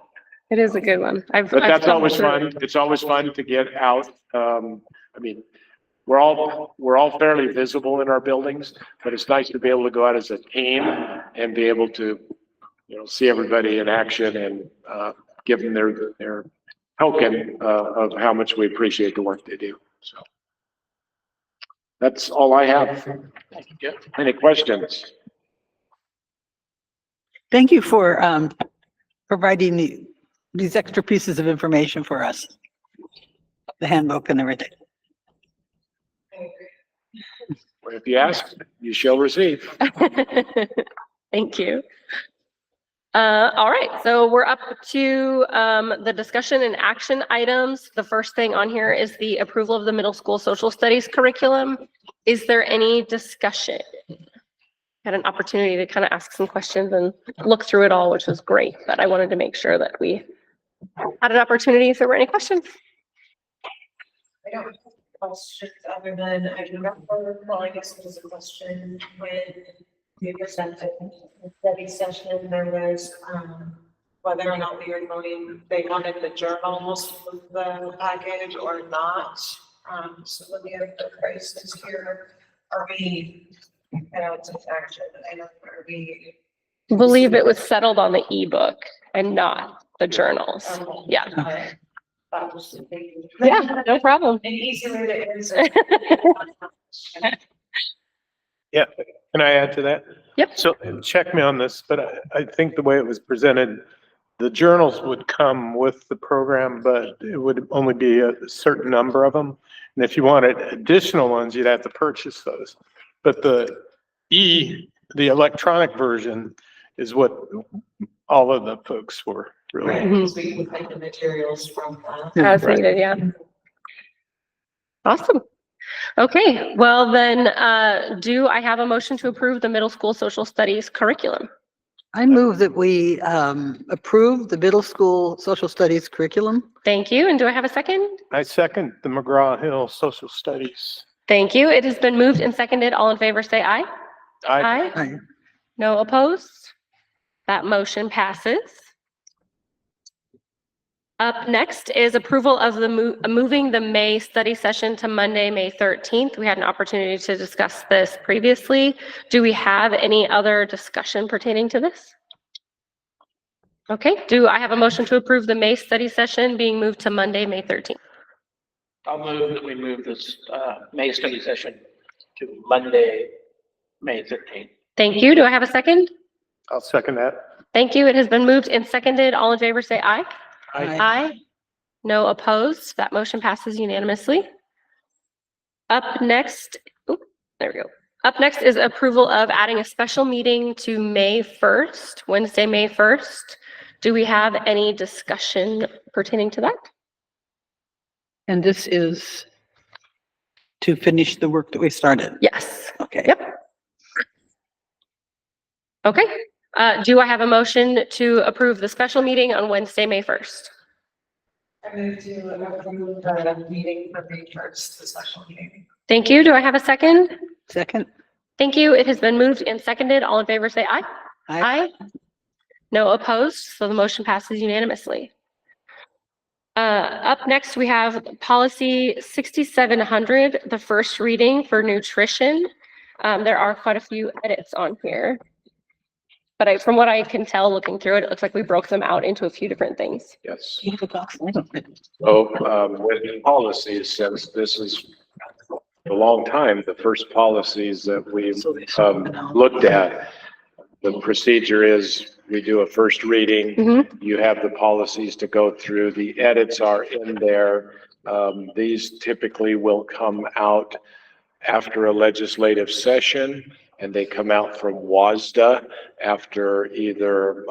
It is a good one. but that's always fun. It's always fun to get out. I mean, we're all fairly visible in our buildings, but it's nice to be able to go out as a team and be able to, see everybody in action and give them their token of how much we appreciate the work they do. So that's all I have. Any questions? Thank you for providing these extra pieces of information for us. The handbook and everything. If you ask, you shall receive. Thank you. All right, so we're up to the discussion and action items. The first thing on here is the approval of the middle school social studies curriculum. Is there any discussion? Had an opportunity to kind of ask some questions and look through it all, which was great, but I wanted to make sure that we had an opportunity if there were any questions. I don't have questions other than I remember, well, I guess it was a question when we presented the study session, there was, whether or not we were voting, they wanted the journals of the package or not. So let me have the prices here. Are we, I know it's a faction, but I know, are we? Believe it was settled on the ebook and not the journals. Yeah. That was the thing. Yeah, no problem. An easy way to answer. Yeah, can I add to that? Yep. So check me on this, but I think the way it was presented, the journals would come with the program, but it would only be a certain number of them. And if you wanted additional ones, you'd have to purchase those. But the electronic version is what all of the folks were really. Right, so you would take the materials from that. As needed, yeah. Awesome. Okay, well then, do I have a motion to approve the middle school social studies curriculum? I move that we approve the middle school social studies curriculum. Thank you. And do I have a second? I second the McGraw-Hill Social Studies. Thank you. It has been moved and seconded. All in favor, say aye. Aye. No opposed? That motion passes. Up next is approval of the moving the May study session to Monday, May 13th. We had an opportunity to discuss this previously. Do we have any other discussion pertaining to this? Okay, do I have a motion to approve the May study session being moved to Monday, May 13th? I'll move that we move this May study session to Monday, May 13th. Thank you. Do I have a second? I'll second that. Thank you. It has been moved and seconded. All in favor, say aye. Aye. Aye. No opposed. That motion passes unanimously. Up next, there we go. Up next is approval of adding a special meeting to May 1st, Wednesday, May 1st. Do we have any discussion pertaining to that? And this is to finish the work that we started. Yes. Okay. Yep. Okay, do I have a motion to approve the special meeting on Wednesday, May 1st? I move to approve the meeting for May 1st, the special meeting. Thank you. Do I have a second? Second. Thank you. It has been moved and seconded. All in favor, say aye. Aye. No opposed, so the motion passes unanimously. Up next, we have policy 6700, the first reading for nutrition. There are quite a few edits on here. But from what I can tell, looking through it, it looks like we broke them out into a few different things. Yes. So, with policies, since this is a long time, the first policies that we've looked at, the procedure is we do a first reading. You have the policies to go through. The edits are in there. These typically will come out after a legislative session, and they come out from WASDA after either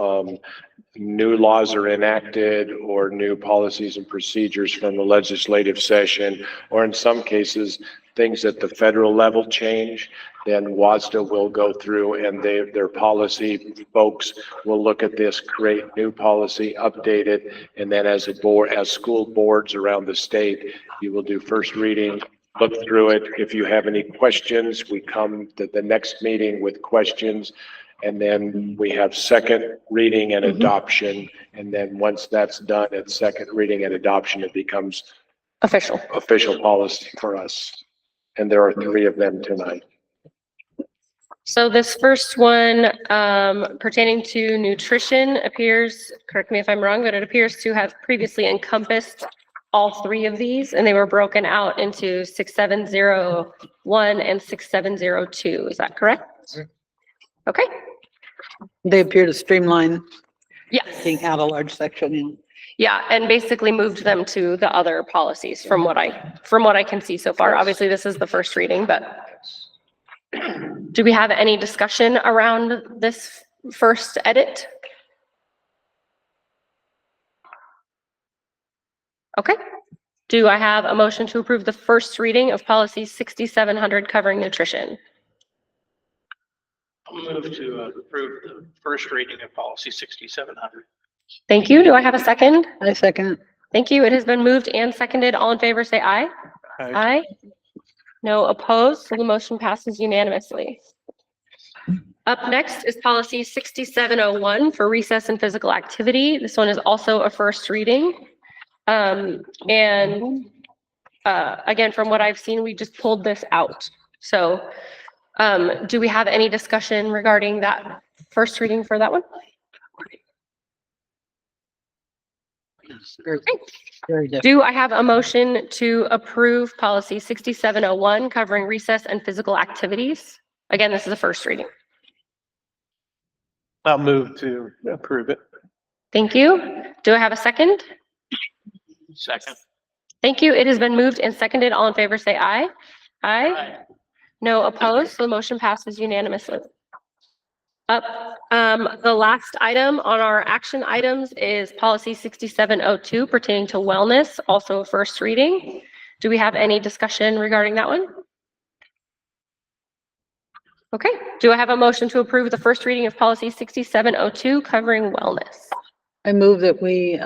new laws are enacted or new policies and procedures from the legislative session, or in some cases, things at the federal level change. Then WASDA will go through and their policy folks will look at this, create new policy, update it, and then as a board, as school boards around the state, you will do first reading, look through it. If you have any questions, we come to the next meeting with questions. And then we have second reading and adoption. And then once that's done at second reading and adoption, it becomes official policy for us. And there are 3 of them tonight. So this first one pertaining to nutrition appears, correct me if I'm wrong, but it appears to have previously encompassed all 3 of these, and they were broken out into 6701 and 6702. Is that correct? Okay. They appear to streamline. Yes. Taking out a large section. Yeah, and basically moved them to the other policies from what I can see so far. Obviously, this is the first reading, but do we have any discussion around this first edit? Okay. Do I have a motion to approve the first reading of policy 6700 covering nutrition? I'll move to approve the first reading of policy 6700. Thank you. Do I have a second? I second. Thank you. It has been moved and seconded. All in favor, say aye. Aye. No opposed, so the motion passes unanimously. Up next is policy 6701 for recess and physical activity. This one is also a first reading. Again, from what I've seen, we just pulled this out. So do we have any discussion regarding that first reading for that one? Very different. Do I have a motion to approve policy 6701 covering recess and physical activities? Again, this is a first reading. I'll move to approve it. Thank you. Do I have a second? Second. Thank you. It has been moved and seconded. All in favor, say aye. Aye. No opposed, so the motion passes unanimously. Up, the last item on our action items is policy 6702 pertaining to wellness, also a first reading. Do we have any discussion regarding that one? Okay, do I have a motion to approve the first reading of policy 6702 covering wellness? I move that we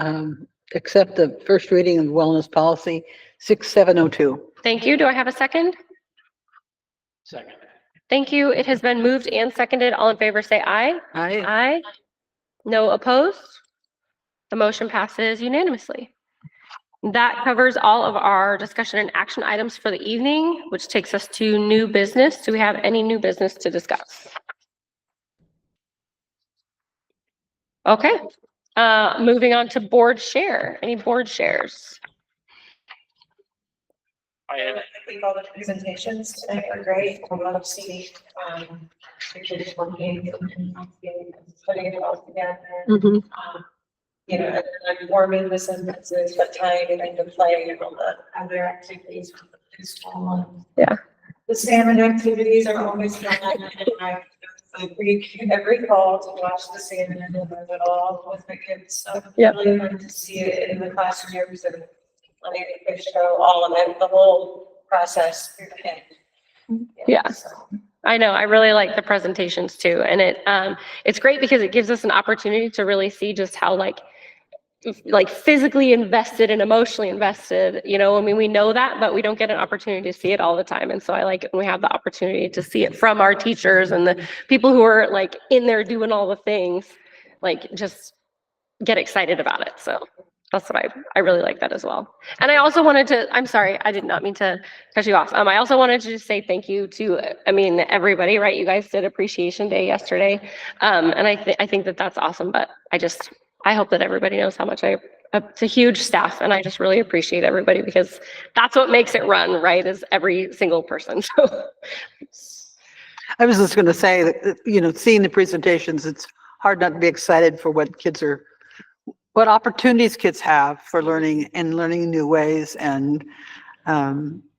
accept the first reading of wellness policy 6702. Thank you. Do I have a second? Second. Thank you. It has been moved and seconded. All in favor, say aye. Aye. Aye. No opposed. The motion passes unanimously. That covers all of our discussion and action items for the evening, which takes us to new business. Do we have any new business to discuss? Okay. Moving on to board share. Any board shares? I think all the presentations tonight are great. A lot of seeing, pictures working, putting it all together. You know, and forming the sentences, but tying it into play and all the other activities for the school. Yeah. The salmon activities are always fun. I every fall to watch the salmon and learn it all with the kids. So Yep. really fun to see it in the classrooms and letting the fish go all of it, the whole process through the end. Yeah. So I know, I really like the presentations too. And it's great because it gives us an opportunity to really see just how like physically invested and emotionally invested, you know, I mean, we know that, but we don't get an opportunity to see it all the time. And so I like it when we have the opportunity to see it from our teachers and the people who are like in there doing all the things, like just get excited about it. So that's what I really like that as well. And I also wanted to, I'm sorry, I did not mean to cut you off. I also wanted to just say thank you to, I mean, everybody, right? You guys did Appreciation Day yesterday. And I think that that's awesome, but I hope that everybody knows how much it's a huge staff, and I just really appreciate everybody because that's what makes it run, right? Is every single person. So I was just going to say that, you know, seeing the presentations, it's hard not to be excited for what opportunities kids have for learning and learning new ways. And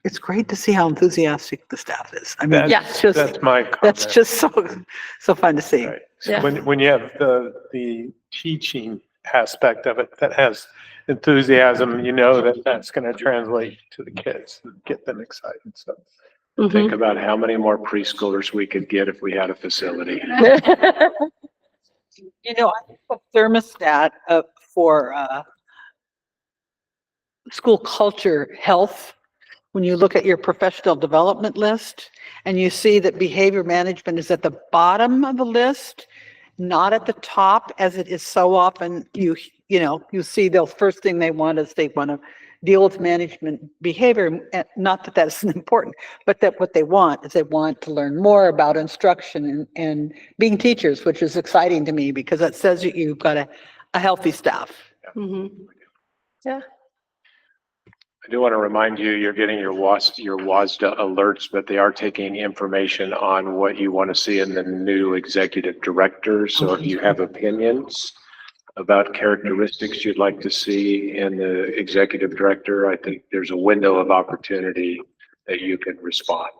it's great to see how enthusiastic the staff is. I mean, That's my comment. that's just so fun to see. Right. Yeah. When you have the teaching aspect of it that has enthusiasm, you know that that's going to translate to the kids and get them excited. So Think about how many more preschoolers we could get if we had a facility. You know, I think the thermostat for school culture health, when you look at your professional development list and you see that behavior management is at the bottom of the list, not at the top, as it is so often, you see the first thing they want is they want to deal with management behavior. And not that that isn't important, but that what they want is they want to learn more about instruction and being teachers, which is exciting to me because that says that you've got a healthy staff. Yeah. I do want to remind you, you're getting your WASDA alerts, but they are taking information on what you want to see in the new executive director. So if you have opinions about characteristics you'd like to see in the executive director, I think there's a window of opportunity that you can respond.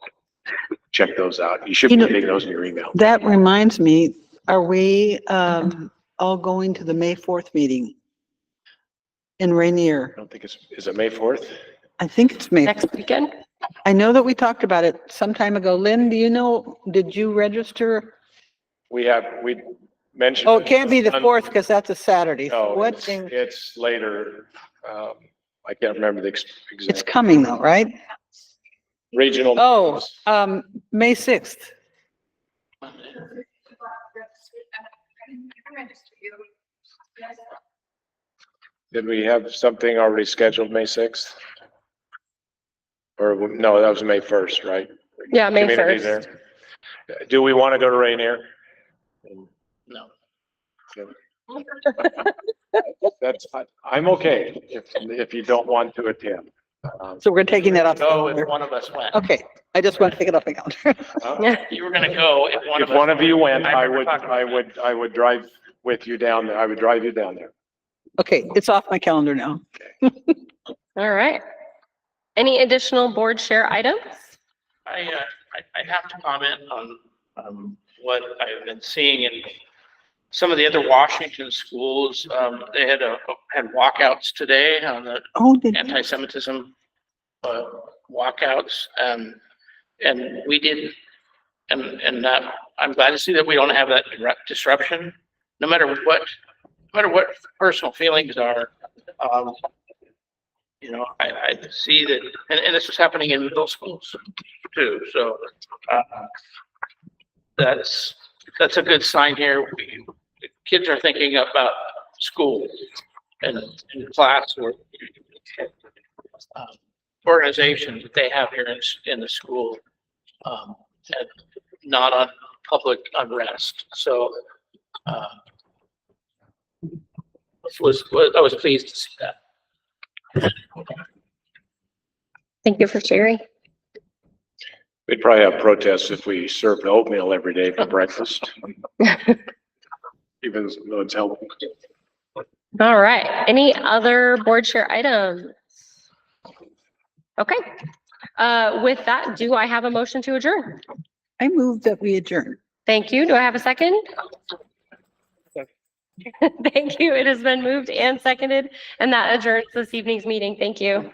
Check those out. You should be getting those in your email. That reminds me, are we all going to the May 4th meeting in Rainier? I don't think is it May 4th? I think it's May. Next weekend? I know that we talked about it some time ago. Lynn, do you know, did you register? We mentioned. Oh, it can't be the 4th because that's a Saturday. No, What it's, day? it's later. I can't remember the It's exact coming though, right? regional. Oh, May 6th. Did we have something already scheduled May 6th? Or, no, that was May 1st, right? Yeah, May Community 1st. there. Do we want to go to Rainier? No. I'm okay if you don't want to attend. So we're taking that off. the Go if calendar. one of us went. Okay, I just want to take it off the calendar. You were gonna go if one If of us. one of you went, I remember would, talking about I would drive with you down there. I would drive you down there. Okay, it's off my calendar now. All right. Any additional board share items? I have to comment on what I've been seeing in some of the other Washington schools. They had walkouts today on the anti-Semitism walkouts, and we didn't. And I'm glad to see that we don't have that disruption, no matter what personal feelings are. I see that, and this is happening in middle schools too. So that's a good sign here. Kids are thinking about school and class or organization that they have here in the school, and not on public unrest. So I was pleased to see that. Thank you for sharing. We'd probably have protests if we served oatmeal every day for breakfast. Even though it's healthy. All right. Any other board share items? Okay. With that, do I have a motion to adjourn? I move that we adjourn. Thank you. Do I have a second? Thank you. It has been moved and seconded, and that adjourns this evening's meeting. Thank you.